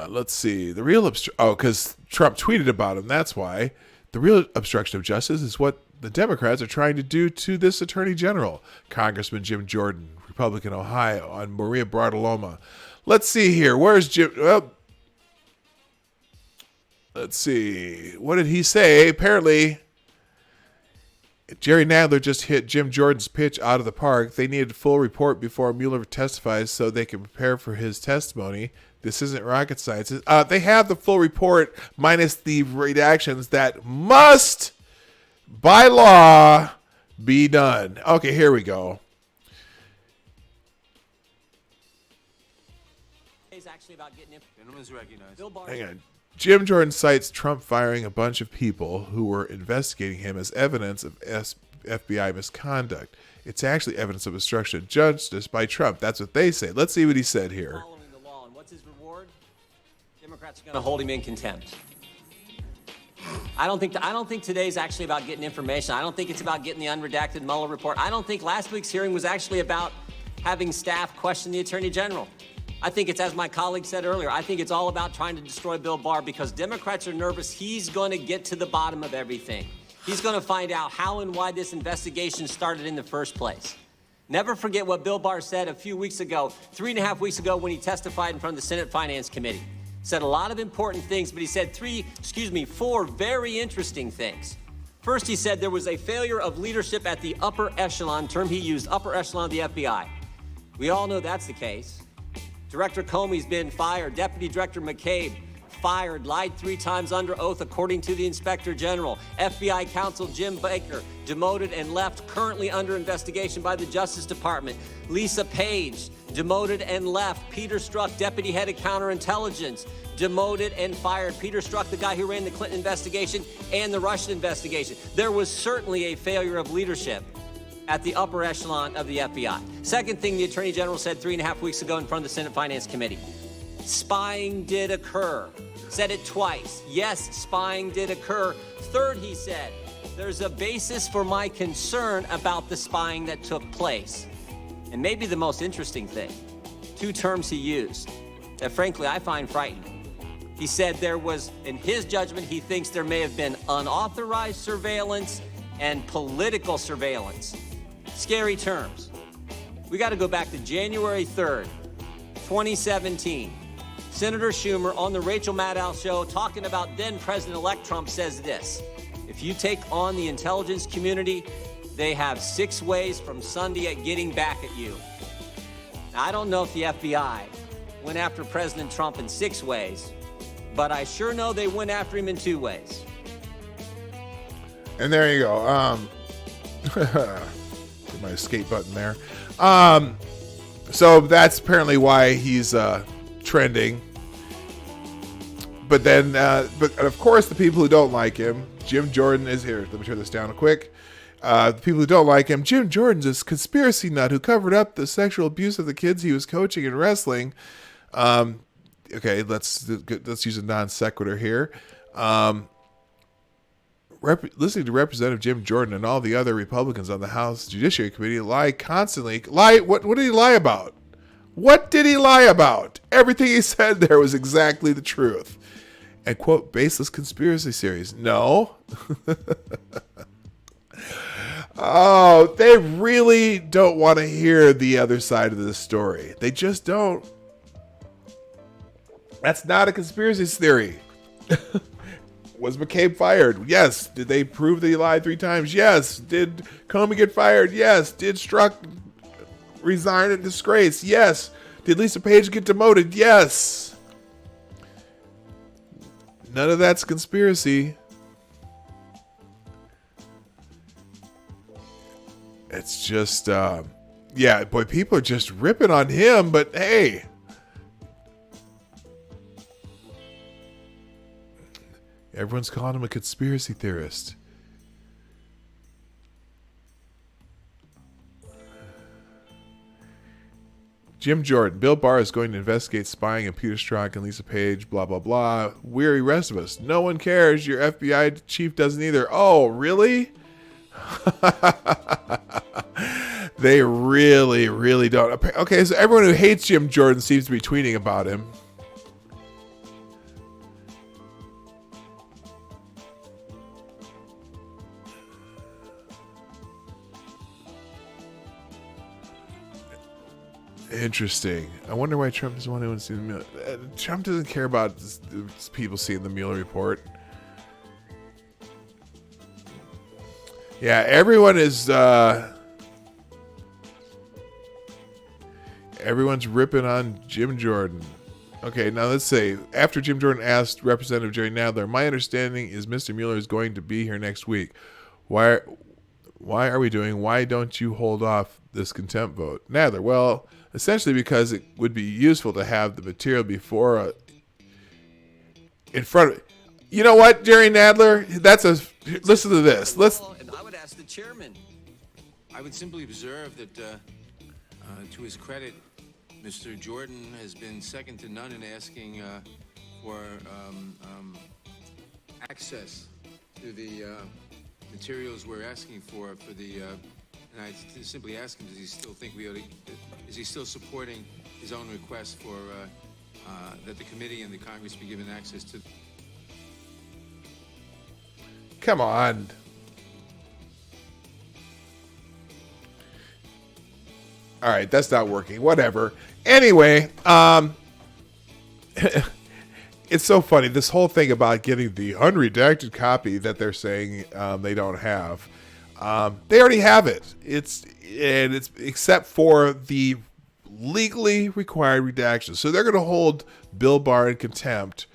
Let's see. The real because Trump tweeted about him. That's why. The real obstruction of justice is what the Democrats are trying to do to this attorney general, Congressman Jim Jordan, Republican, Ohio, on Maria Bartoloma. Let's see here. Where's Jim? Well, let's see. What did he say? Apparently, Jerry Nadler just hit Jim Jordan's pitch out of the park. They needed a full report before Mueller testifies so they can prepare for his testimony. This isn't rocket science. They have the full report minus the redactions that must, by law, be done. Okay, here we go. It's actually about getting gentleman's recognized. Hang on. Jim Jordan cites Trump firing a bunch of people who were investigating him as evidence of FBI misconduct. It's actually evidence of obstruction of justice by Trump. That's what they say. Let's see what he said here. Following the law, and what's his reward? Democrats are going to hold him in contempt. I don't think today's actually about getting information. I don't think it's about getting the unredacted Mueller report. I don't think last week's hearing was actually about having staff question the Attorney General. I think it's, as my colleague said earlier, I think it's all about trying to destroy Bill Barr because Democrats are nervous he's going to get to the bottom of everything. He's going to find out how and why this investigation started in the first place. Never forget what Bill Barr said a few weeks ago, 3.5 weeks ago when he testified in front of the Senate Finance Committee. Said a lot of important things, but he said four very interesting things. First, he said there was a failure of leadership at the upper echelon, term he used, upper echelon of the FBI. We all know that's the case. Director Comey's been fired. Deputy Director McCabe fired, lied 3 times under oath, according to the Inspector General. FBI counsel Jim Baker demoted and left, currently under investigation by the Justice Department. Lisa Page demoted and left. Peter Strzok, Deputy Head of Counterintelligence, demoted and fired. Peter Strzok, the guy who ran the Clinton investigation and the Russian investigation. There was certainly a failure of leadership at the upper echelon of the FBI. Second thing the Attorney General said 3.5 weeks ago in front of the Senate Finance Committee. Spying did occur. Said it twice. Yes, spying did occur. Third, he said, there's a basis for my concern about the spying that took place. And maybe the most interesting thing, 2 terms he used that frankly I find frightening. He said there was, in his judgment, he thinks there may have been unauthorized surveillance and political surveillance. Scary terms. We got to go back to January 3rd, 2017. Senator Schumer on the Rachel Maddow show talking about then President-elect Trump says this: if you take on the intelligence community, they have 6 ways from Sunday at getting back at you. Now, I don't know if the FBI went after President Trump in 6 ways, but I sure know they went after him in 2 ways. And there you go. Put my escape button there. So that's apparently why he's trending. But then, but of course, the people who don't like him, Jim Jordan is here. Let me turn this down quick. The people who don't like him, Jim Jordan's this conspiracy nut who covered up the sexual abuse of the kids he was coaching in wrestling. Okay, let's use a non sequitur here. Listening to Representative Jim Jordan and all the other Republicans on the House Judiciary Committee lie constantly. What did he lie about? What did he lie about? Everything he said there was exactly the truth. And quote, baseless conspiracy theories. No. Oh, they really don't want to hear the other side of this story. They just don't. That's not a conspiracy theory. Was McCabe fired? Yes. Did they prove that he lied 3 times? Yes. Did Comey get fired? Yes. Did Strzok resign in disgrace? Yes. Did Lisa Page get demoted? Yes. None of that's conspiracy. It's just, yeah, boy, people are just ripping on him, but hey. Everyone's calling him a conspiracy theorist. Jim Jordan, Bill Barr is going to investigate spying on Peter Strzok and Lisa Page, blah, blah, blah. Weary rest of us. No one cares. Your FBI chief doesn't either. Oh, really? They really, really don't. Okay, so everyone who hates Jim Jordan seems to be tweeting about him. Interesting. I wonder why Trump doesn't want anyone to see the Mueller. Trump doesn't care about people seeing the Mueller report. Yeah, everyone is. Everyone's ripping on Jim Jordan. Okay, now let's say after Jim Jordan asked Representative Jerry Nadler, my understanding is Mr. Mueller is going to be here next week. Why are we doing? Why don't you hold off this contempt vote, Nadler? Well, essentially because it would be useful to have the material before in front of. You know what, Jerry Nadler? Listen to this. And I would ask the chairman. I would simply observe that, to his credit, Mr. Jordan has been second to none in asking for access to the materials we're asking for the. And I simply ask him: does he still think is he still supporting his own request for that the committee and the Congress be given access to? Come on. All right, that's not working. Whatever. Anyway, it's so funny. This whole thing about getting the unredacted copy that they're saying they don't have. They already have it. It's except for the legally required redactions. So they're going to hold Bill Barr in contempt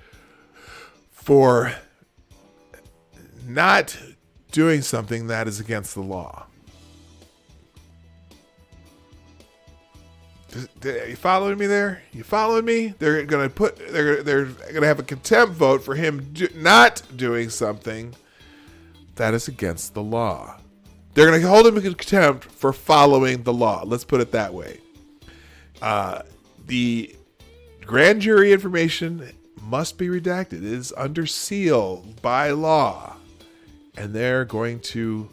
for not doing something that is against the law. You following me there? You following me? They're gonna have a contempt vote for him not doing something that is against the law. They're gonna hold him in contempt for following the law. Let's put it that way. The grand jury information must be redacted. It is under seal by law, and they're going to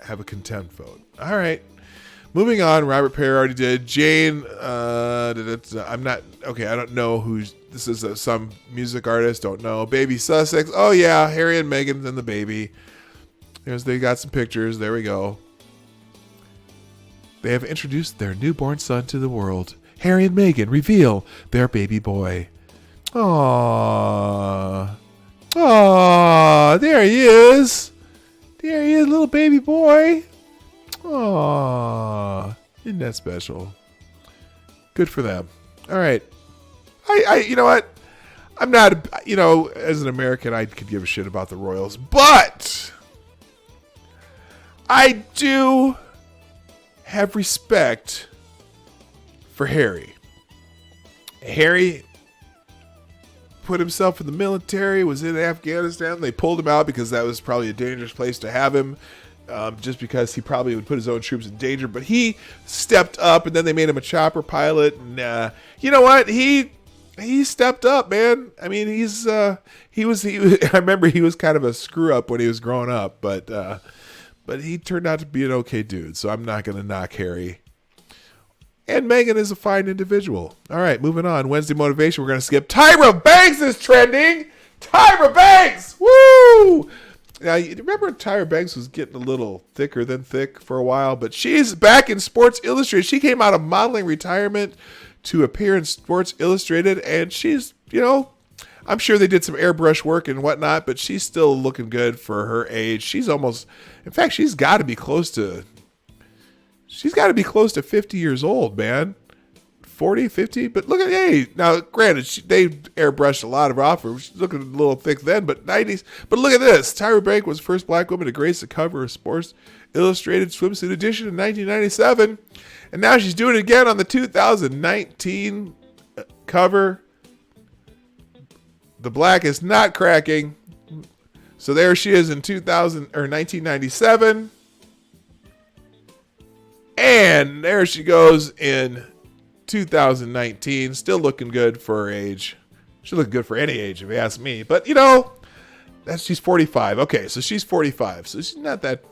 have a contempt vote. All right. Moving on, Robert Perry already did. Jane, I'm not, okay, I don't know who's, this is some music artist, don't know. Baby Sussex, oh yeah, Harry and Meghan and the baby. They got some pictures, there we go. They have introduced their newborn son to the world. Harry and Meghan reveal their baby boy. Aww. Aww, there he is. There he is, little baby boy. Aww, isn't that special? Good for them. All right. I you know what? I'm not, as an American, I could give a shit about the Royals, but I do have respect for Harry. Harry put himself in the military, was in Afghanistan. They pulled him out because that was probably a dangerous place to have him. Just because he probably would put his own troops in danger, but he stepped up, and then they made him a chopper pilot. And you know what? He stepped up, man. I mean, he was. I remember he was kind of a screw up when he was growing up, but he turned out to be an okay dude. So I'm not going to knock Harry. And Meghan is a fine individual. All right, moving on. Wednesday motivation. We're going to skip. Tyra Banks is trending. Tyra Banks, woo! Now, you remember Tyra Banks was getting a little thicker than thick for a while, but she's back in Sports Illustrated. She came out of modeling retirement to appear in Sports Illustrated, and she's, I'm sure they did some airbrush work and whatnot, but she's still looking good for her age. She's got to be close to 50 years old, man. 40, 50, but look at, hey, now granted, they airbrushed a lot of her off her. She's looking a little thick then, but 90s. But look at this. Tyra Banks was the first black woman to grace the cover of Sports Illustrated Swimsuit Edition in 1997. And now she's doing it again on the 2019 cover. The black is not cracking. So there she is in 1997. And there she goes in 2019, still looking good for her age. She look good for any age, if you ask me. But she's 45. Okay, so she's 45. So she's not that,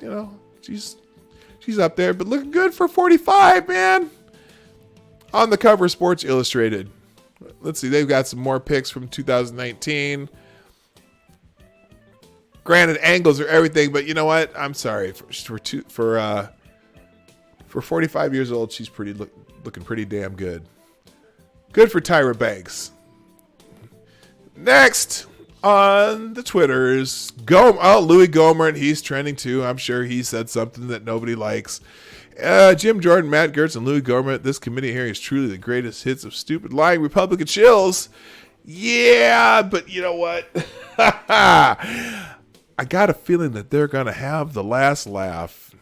she's up there, but looking good for 45, man. On the cover of Sports Illustrated. Let's see, they've got some more pics from 2019. Granted, angles are everything, but you know what? I'm sorry for 45 years old. She's looking pretty damn good. Good for Tyra Banks. Next on the Twitters, Louis Gohmert. He's trending too. I'm sure he said something that nobody likes. Jim Jordan, Matt Gertz, and Louis Gohmert. This committee hearing is truly the greatest hits of stupid, lying Republican shills. Yeah, but you know what? I got a feeling that they're going to have the last laugh.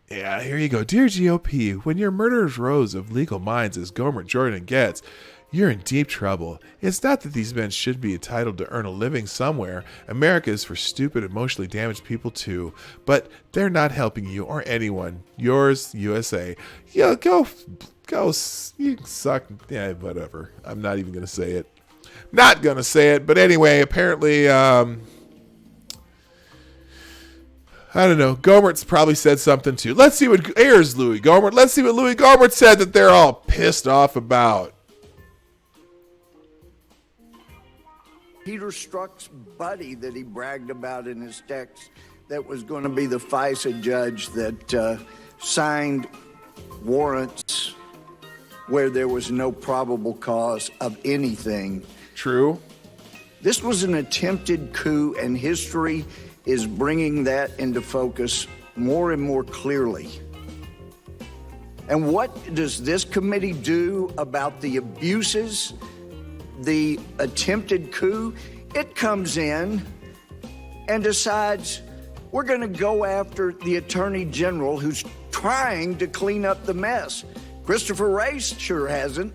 Yeah, here you go. Dear GOP, when your murderer's rows of legal minds as Gohmert, Jordan, and Getz, you're in deep trouble. It's not that these men should be entitled to earn a living somewhere. America is for stupid, emotionally damaged people too. But they're not helping you or anyone. Yours, USA. Yeah, go. You can suck. Yeah, whatever. I'm not even going to say it. Not going to say it. But anyway, apparently, I don't know. Gohmert's probably said something too. Let's see what airs Louis Gohmert. Let's see what Louis Gohmert said that they're all pissed off about. Peter Strzok's buddy that he bragged about in his text that was going to be the FISA judge that signed warrants where there was no probable cause of anything. True. This was an attempted coup, and history is bringing that into focus more and more clearly. And what does this committee do about the abuses, the attempted coup? It comes in and decides we're going to go after the Attorney General who's trying to clean up the mess. Christopher Wray sure hasn't.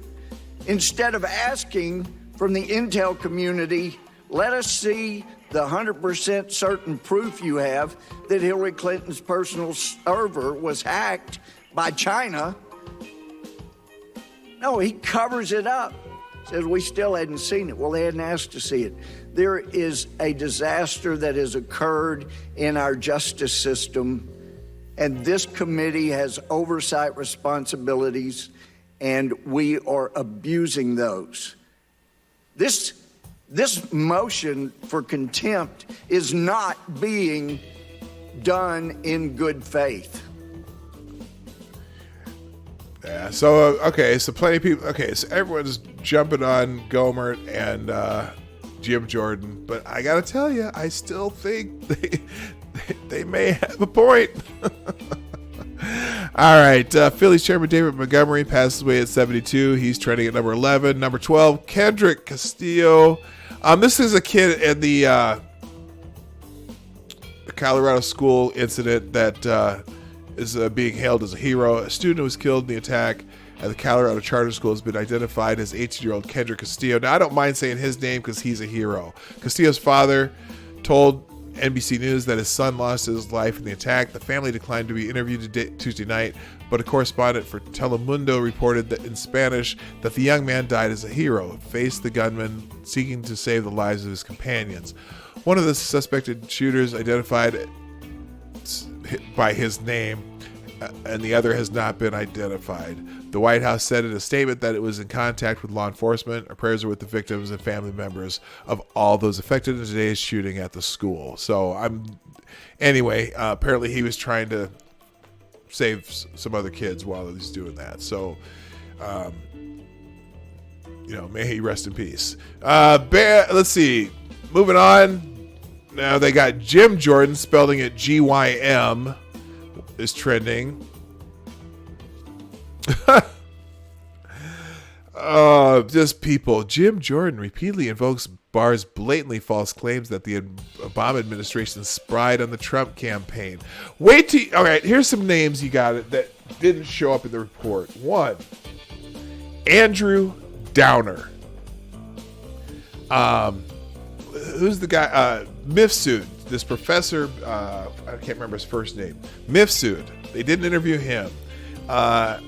Instead of asking from the intel community, let us see the 100% certain proof you have that Hillary Clinton's personal server was hacked by China. No, he covers it up. Says we still hadn't seen it. Well, they hadn't asked to see it. There is a disaster that has occurred in our justice system, and this committee has oversight responsibilities, and we are abusing those. This motion for contempt is not being done in good faith. Yeah, so, okay, so plenty of people, okay, so everyone's jumping on Gohmert and Jim Jordan, but I gotta tell you, I still think they may have a point. All right, Phillies chairman David Montgomery passes away at 72. He's trending at number 11. Number 12, Kendrick Castillo. This is a kid in the Colorado school incident that is being hailed as a hero. A student who was killed in the attack at the Colorado Charter School has been identified as 18-year-old Kendrick Castillo. Now, I don't mind saying his name because he's a hero. Castillo's father told NBC News that his son lost his life in the attack. The family declined to be interviewed Tuesday night, but a correspondent for Telemundo reported that in Spanish that the young man died as a hero, faced the gunman seeking to save the lives of his companions. One of the suspected shooters identified by his name, and the other has not been identified. The White House said in a statement that it was in contact with law enforcement. Our prayers are with the victims and family members of all those affected in today's shooting at the school. So apparently he was trying to save some other kids while he's doing that. So, may he rest in peace. Let's see. Moving on. Now they got Jim Jordan, spelling it GYM, is trending. Just people. Jim Jordan repeatedly invokes Barr's blatantly false claims that the Obama administration spied on the Trump campaign. All right, here's some names you got it that didn't show up in the report. 1, Andrew Downer. Who's the guy? Mifsud, this professor, I can't remember his first name. Mifsud. They didn't interview him. And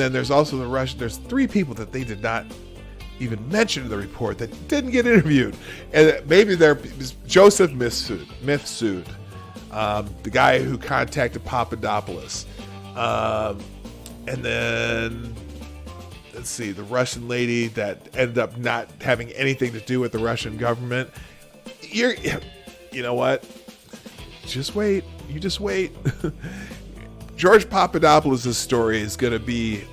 then there's also the Russian. There's 3 people that they did not even mentioned in the report that didn't get interviewed. And maybe they're Joseph Mifsud, the guy who contacted Papadopoulos. And then, let's see, the Russian lady that ended up not having anything to do with the Russian government. You know what? Just wait. You just wait. George Papadopoulos' story is going to be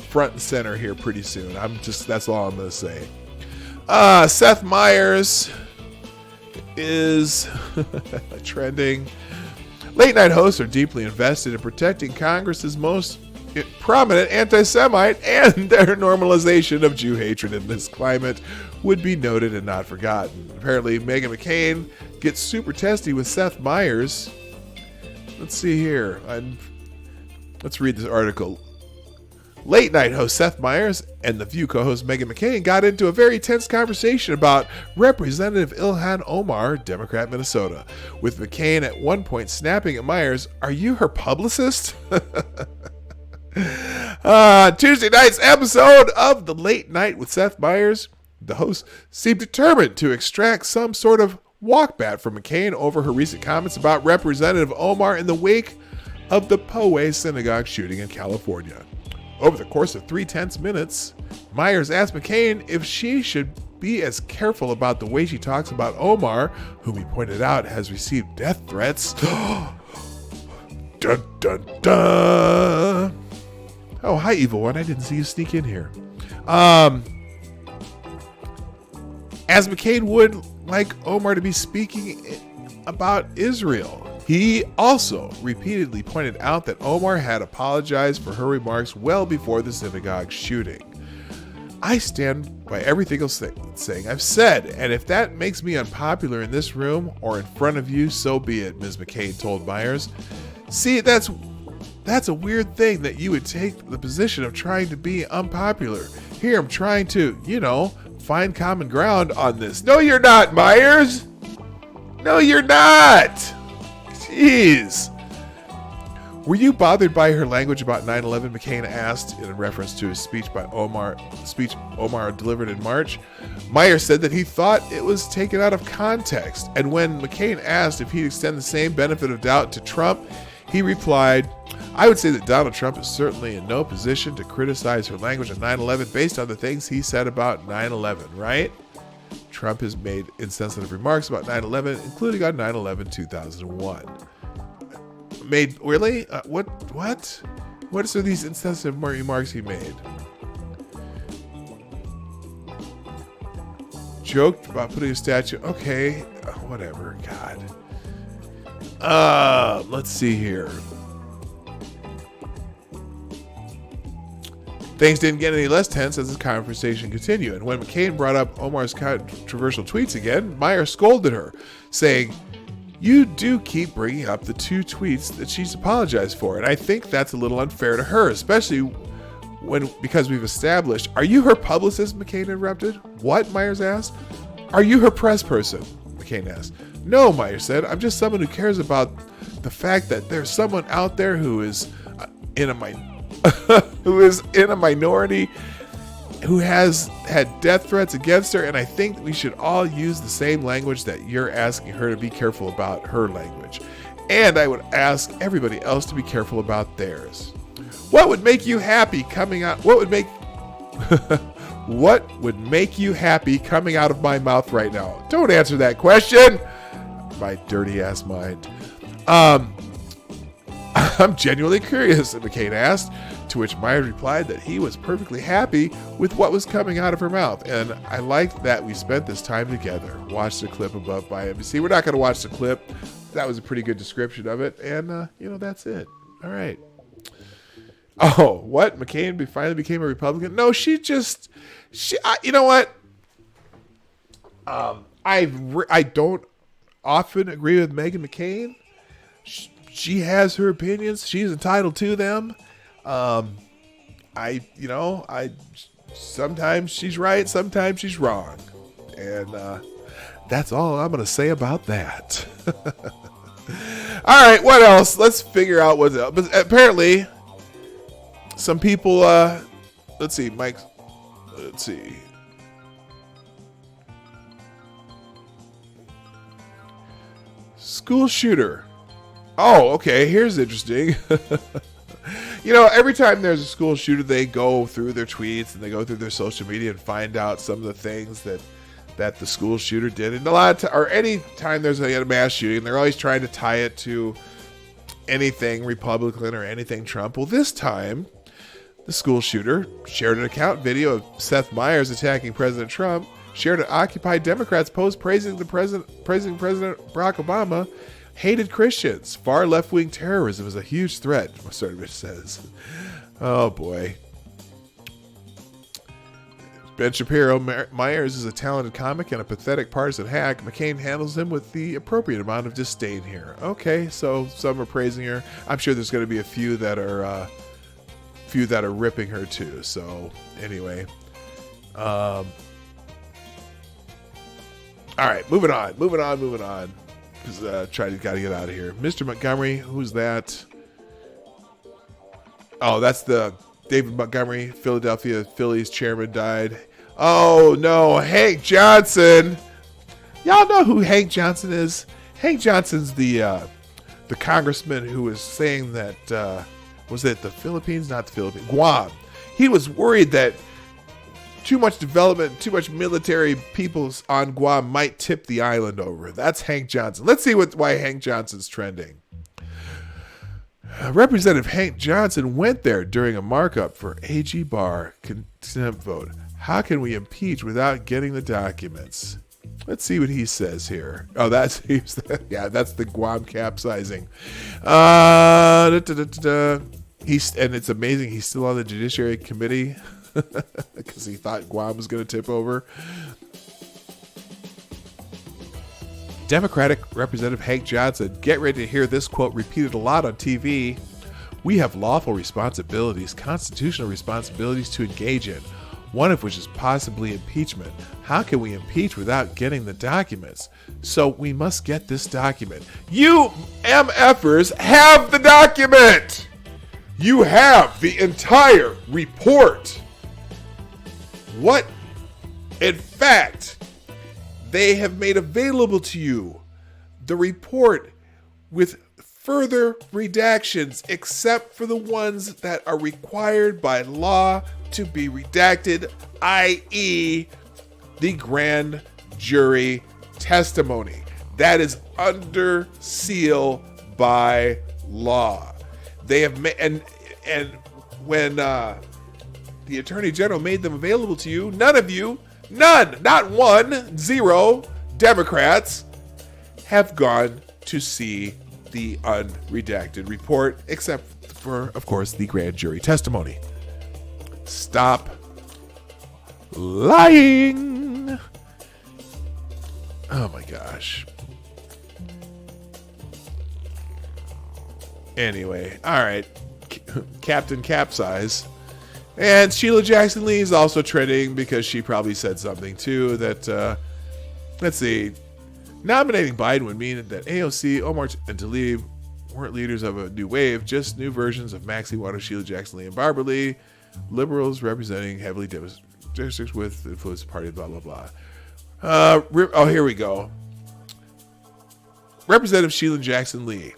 front and center here pretty soon. That's all I'm going to say. Seth Meyers is trending. Late night hosts are deeply invested in protecting Congress's most prominent anti-Semite, and their normalization of Jew hatred in this climate would be noted and not forgotten. Apparently, Meghan McCain gets super testy with Seth Meyers. Let's see here. Let's read this article. Late night host Seth Meyers and The View co-host Meghan McCain got into a very tense conversation about Representative Ilhan Omar, Democrat, Minnesota, with McCain at one point snapping at Meyers, "Are you her publicist?" Tuesday night's episode of The Late Night with Seth Meyers, the host seemed determined to extract some sort of walkback from McCain over her recent comments about Representative Omar in the wake of the Poway synagogue shooting in California. Over the course of 3 tense minutes, Meyers asked McCain if she should be as careful about the way she talks about Omar, whom he pointed out has received death threats. Dun dun dun! Oh, hi, Evil One. I didn't see you sneak in here. As McCain would like Omar to be speaking about Israel. He also repeatedly pointed out that Omar had apologized for her remarks well before the synagogue shooting. I stand by everything saying I've said, and if that makes me unpopular in this room or in front of you, so be it, Ms. McCain told Meyers. See, that's a weird thing that you would take the position of trying to be unpopular. Here, I'm trying to, find common ground on this. No, you're not, Meyers. No, you're not. Jeez. Were you bothered by her language about 9/11? McCain asked in reference to his speech Omar delivered in March. Meyers said that he thought it was taken out of context. And when McCain asked if he'd extend the same benefit of doubt to Trump, he replied, I would say that Donald Trump is certainly in no position to criticize her language on 9/11 based on the things he said about 9/11, right? Trump has made insensitive remarks about 9/11, including on 9/11/2001. Really? What? What are these insensitive remarks he made? Joked about putting a statue. Okay, whatever. God. Let's see here. Things didn't get any less tense as the conversation continued, and when McCain brought up Omar's controversial tweets again, Meyers scolded her, saying, "You do keep bringing up the 2 tweets that she's apologized for, and I think that's a little unfair to her, especially because we've established." "Are you her publicist?" McCain interrupted. "What?" Meyers asked. "Are you her press person?" McCain asked. "No," Meyers said. "I'm just someone who cares about the fact that there's someone out there who is in a minority, who has had death threats against her, and I think we should all use the same language that you're asking her to be careful about her language. And I would ask everybody else to be careful about theirs. What would make you happy coming out? What would make you happy coming out of my mouth right now? Don't answer that question, my dirty ass mind. I'm genuinely curious," McCain asked, to which Meyers replied that he was perfectly happy with what was coming out of her mouth, and I liked that we spent this time together. Watch the clip above by NBC. We're not going to watch the clip. That was a pretty good description of it, and, that's it. All right. Oh, what? McCain finally became a Republican? No, you know what? I don't often agree with Meghan McCain. She has her opinions. She's entitled to them. Sometimes she's right, sometimes she's wrong. And that's all I'm going to say about that. All right, what else? Let's figure out what's up. But apparently, some people, let's see, Mike, let's see. school shooter. Oh, okay. Here's interesting. Every time there's a school shooter, they go through their tweets and they go through their social media and find out some of the things that the school shooter did. And any time there's a mass shooting, they're always trying to tie it to anything Republican or anything Trump. Well, this time, the school shooter shared an account video of Seth Meyers attacking President Trump, shared an Occupy Democrats post praising President Barack Obama, hated Christians. Far left-wing terrorism is a huge threat, Mr. says. Oh, boy. Ben Shapiro, Myers is a talented comic and a pathetic partisan hack. McCain handles him with the appropriate amount of disdain here. Okay, so some are praising her. I'm sure there's going to be a few that are ripping her too. So anyway, all right, moving on. Because gotta get out of here. Mr. Montgomery, who's that? Oh, that's the David Montgomery, Philadelphia Phillies chairman, died. Oh no, Hank Johnson. Y'all know who Hank Johnson is? Hank Johnson's the congressman who was saying that was it the Philippines? Not the Philippines. Guam. He was worried that too much development, too much military peoples on Guam might tip the island over. That's Hank Johnson. Let's see why Hank Johnson's trending. Representative Hank Johnson went there during a markup for AG Barr contempt vote. How can we impeach without getting the documents? Let's see what he says here. Oh, that's the Guam capsizing. And it's amazing he's still on the Judiciary Committee because he thought Guam was going to tip over. Democratic Representative Hank Johnson, get ready to hear this quote repeated a lot on TV. We have lawful responsibilities, constitutional responsibilities to engage in, one of which is possibly impeachment. How can we impeach without getting the documents? So we must get this document. You MFers have the document. You have the entire report. What, in fact, they have made available to you the report with further redactions, except for the ones that are required by law to be redacted, i.e., the grand jury testimony. That is under seal by law. They have made, and when the Attorney General made them available to you, none, not 1, 0 Democrats have gone to see the unredacted report, except for, of course, the grand jury testimony. Stop lying. Oh my gosh. Anyway, all right. Captain Capsize. And Sheila Jackson Lee is also trending because she probably said something too that, let's see, nominating Biden would mean that AOC, Omar, and Tlaib weren't leaders of a new wave, just new versions of Maxine Waters, Sheila Jackson Lee, and Barbara Lee. Liberals representing heavily districts with influence party, blah, blah, blah. Here we go. Representative Sheila Jackson Lee.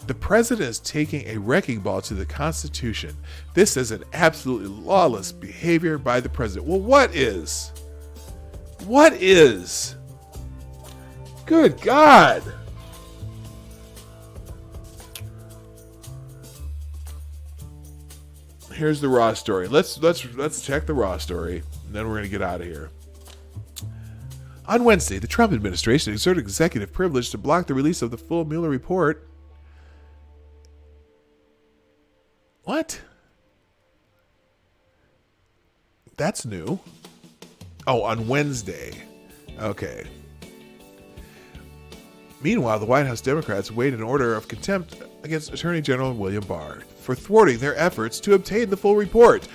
The president is taking a wrecking ball to the Constitution. This is an absolutely lawless behavior by the president. Well, what is? What is? Good God. Here's the raw story. Let's check the raw story, and then we're going to get out of here. On Wednesday, the Trump administration exerted executive privilege to block the release of the full Mueller report. What? That's new. Oh, on Wednesday. Okay. Meanwhile, the White House Democrats weighed an order of contempt against Attorney General William Barr for thwarting their efforts to obtain the full report.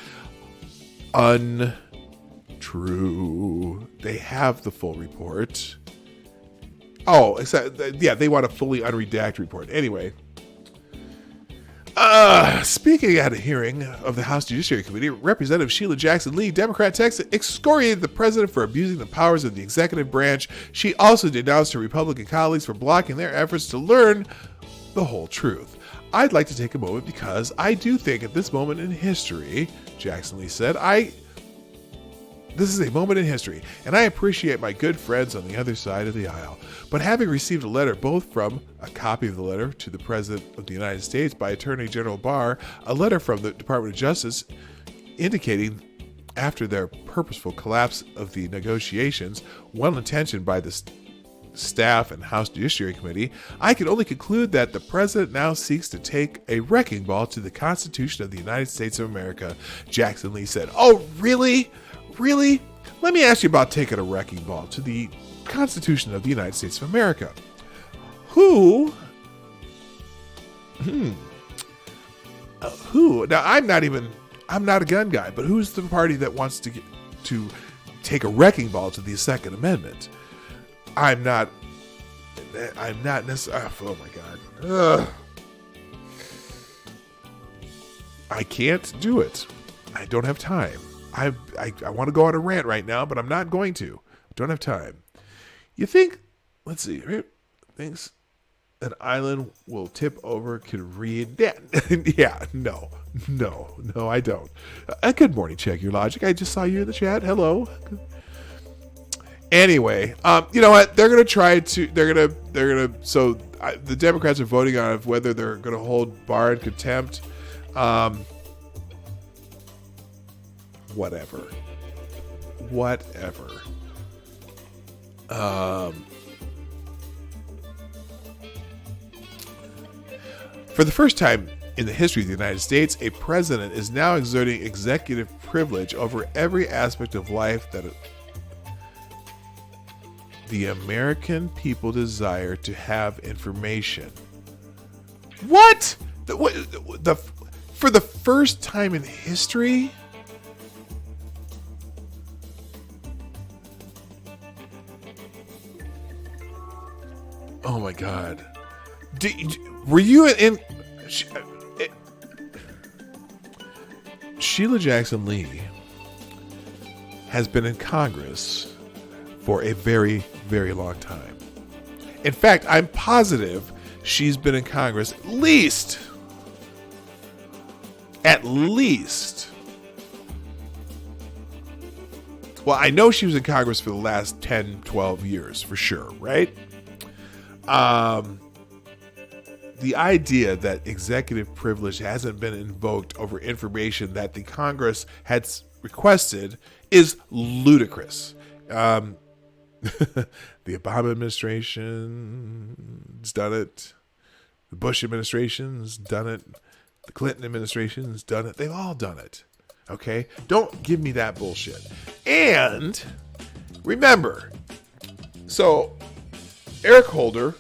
Untrue. They have the full report. Oh, except, yeah, they want a fully unredacted report. Anyway. Speaking at a hearing of the House Judiciary Committee, Representative Sheila Jackson Lee, Democrat Texas, excoriated the president for abusing the powers of the executive branch. She also denounced her Republican colleagues for blocking their efforts to learn the whole truth. I'd like to take a moment because I do think at this moment in history, Jackson Lee said, this is a moment in history, and I appreciate my good friends on the other side of the aisle. But having received a letter both from a copy of the letter to the President of the United States by Attorney General Barr, a letter from the Department of Justice indicating after their purposeful collapse of the negotiations, well-intentioned by the staff and House Judiciary Committee, I can only conclude that the President now seeks to take a wrecking ball to the Constitution of the United States of America, Jackson Lee said. Oh, really? Really? Let me ask you about taking a wrecking ball to the Constitution of the United States of America. Who? Now, I'm not a gun guy, but who's the party that wants to take a wrecking ball to the Second Amendment? I'm not necessarily. Oh my God. Ugh. I can't do it. I don't have time. I want to go on a rant right now, but I'm not going to. Don't have time. You think, let's see, thinks an island will tip over could read? Yeah, no, I don't. Good morning, Check Your Logic. I just saw you in the chat. Hello. Anyway, you know what? They're going to try to, the Democrats are voting on whether they're going to hold Barr in contempt. Whatever. For the first time in the history of the United States, a president is now exerting executive privilege over every aspect of life that the American people desire to have information. What? For the first time in history? Oh my God. Were you in Sheila Jackson Lee has been in Congress for a very, very long time. In fact, I'm positive she's been in Congress at least. Well, I know she was in Congress for the last 10, 12 years for sure, right? The idea that executive privilege hasn't been invoked over information that the Congress had requested is ludicrous. The Obama administration's done it. The Bush administration's done it. The Clinton administration's done it. They've all done it. Okay? Don't give me that bullshit. And remember, so Eric Holder,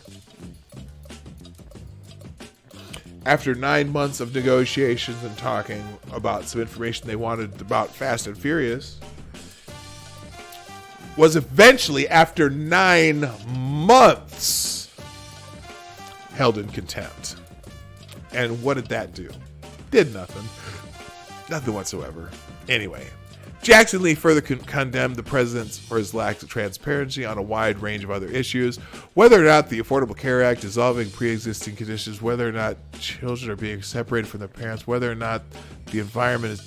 after 9 months of negotiations and talking about some information they wanted about Fast and Furious, was eventually, after 9 months, held in contempt. And what did that do? Did nothing. Nothing whatsoever. Anyway, Jackson Lee further condemned the president for his lack of transparency on a wide range of other issues, whether or not the Affordable Care Act dissolving pre-existing conditions, whether or not children are being separated from their parents, whether or not the environment is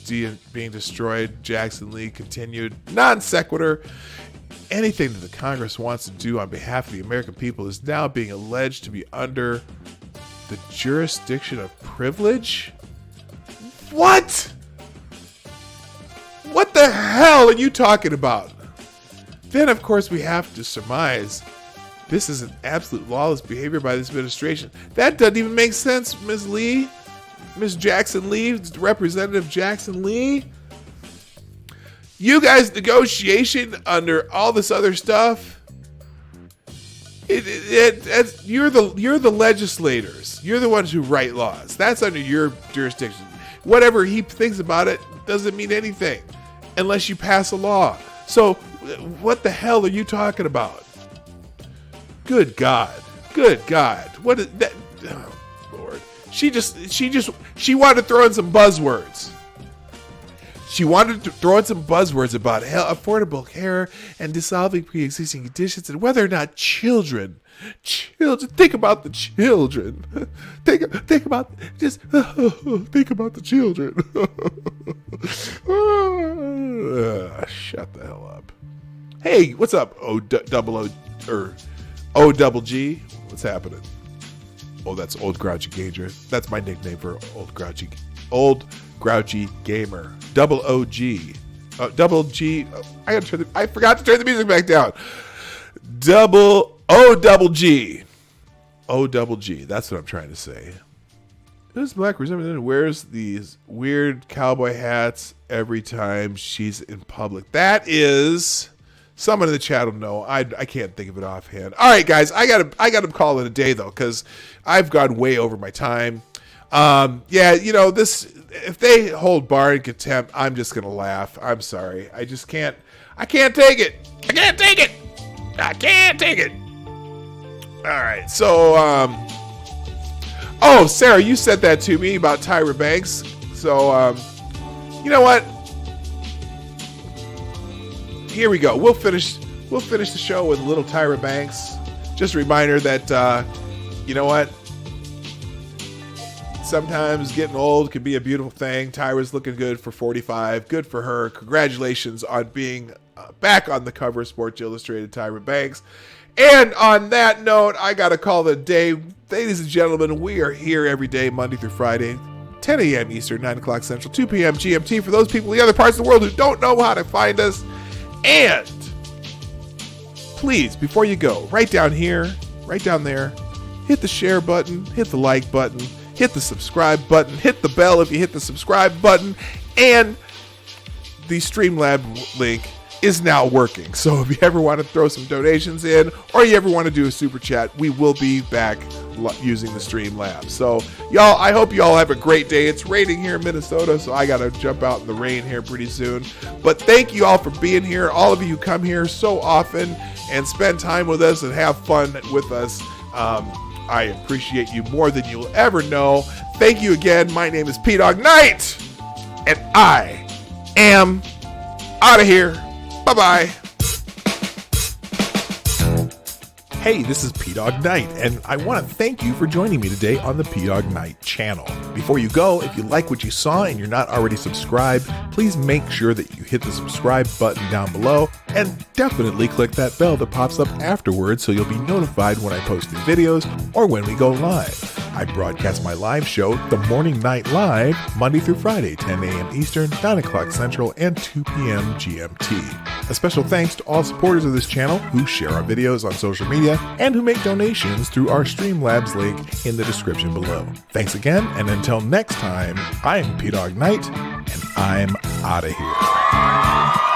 being destroyed. Jackson Lee continued, non sequitur, anything that the Congress wants to do on behalf of the American people is now being alleged to be under the jurisdiction of privilege? What? What the hell are you talking about? Then, of course, we have to surmise this is an absolute lawless behavior by this administration. That doesn't even make sense, Ms. Lee. Ms. Jackson Lee, Representative Jackson Lee. You guys' negotiation under all this other stuff. You're the legislators. You're the ones who write laws. That's under your jurisdiction. Whatever he thinks about it doesn't mean anything unless you pass a law. So what the hell are you talking about? Good God. What is that? Oh, Lord. She wanted to throw in some buzzwords. She wanted to throw in some buzzwords about affordable care and dissolving pre-existing conditions and whether or not children, think about the children. Think about the children. Shut the hell up. Hey, what's up? O double G. What's happening? Oh, that's Old Grouchy Gager. That's my nickname for Old Grouchy Gamer. Double OG. Double G. I forgot to turn the music back down. Double G. That's what I'm trying to say. This Black Reserve wears these weird cowboy hats every time she's in public. That is... Someone in the chat will know. I can't think of it offhand. All right, guys, I gotta call it a day though, because I've gone way over my time. Yeah, this. If they hold Bar in contempt, I'm just gonna laugh. I'm sorry. I just can't. I can't take it. I can't take it. I can't take it. All right. So, oh, Sarah, you said that to me about Tyra Banks. So, you know what? Here we go. We'll finish the show with a little Tyra Banks. Just a reminder that you know what? Sometimes getting old can be a beautiful thing. Tyra's looking good for 45. Good for her. Congratulations on being back on the cover of Sports Illustrated, Tyra Banks. And on that note, I gotta call it a day. Ladies and gentlemen, we are here every day, Monday through Friday. 10 a.m. Eastern, 9 o'clock Central, 2 p.m. GMT for those people in the other parts of the world who don't know how to find us. And please, before you go, right down here, right down there, hit the share button, hit the like button, hit the subscribe button, hit the bell if you hit the subscribe button, and the Streamlab link is now working. So if you ever want to throw some donations in, or you ever want to do a super chat, we will be back using the Streamlab. So y'all, I hope you all have a great day. It's raining here in Minnesota, so I gotta jump out in the rain here pretty soon. But thank you all for being here. All of you who come here so often and spend time with us and have fun with us. I appreciate you more than you'll ever know. Thank you again. My name is Dawg Knight, and I am out of here. Bye-bye. Hey, this is Dawg Knight, and I want to thank you for joining me today on the Dawg Knight channel. Before you go, if you like what you saw and you're not already subscribed, please make sure that you hit the subscribe button down below, and definitely click that bell that pops up afterwards so you'll be notified when I post new videos or when we go live. I broadcast my live show, The Morning Night Live, Monday through Friday, 10 a.m. Eastern, 9 o'clock Central, and 2 p.m. GMT. A special thanks to all supporters of this channel who share our videos on social media and who make donations through our Streamlabs link in the description below. Thanks again, and until next time, I'm Dawg Knight, and I'm out of here.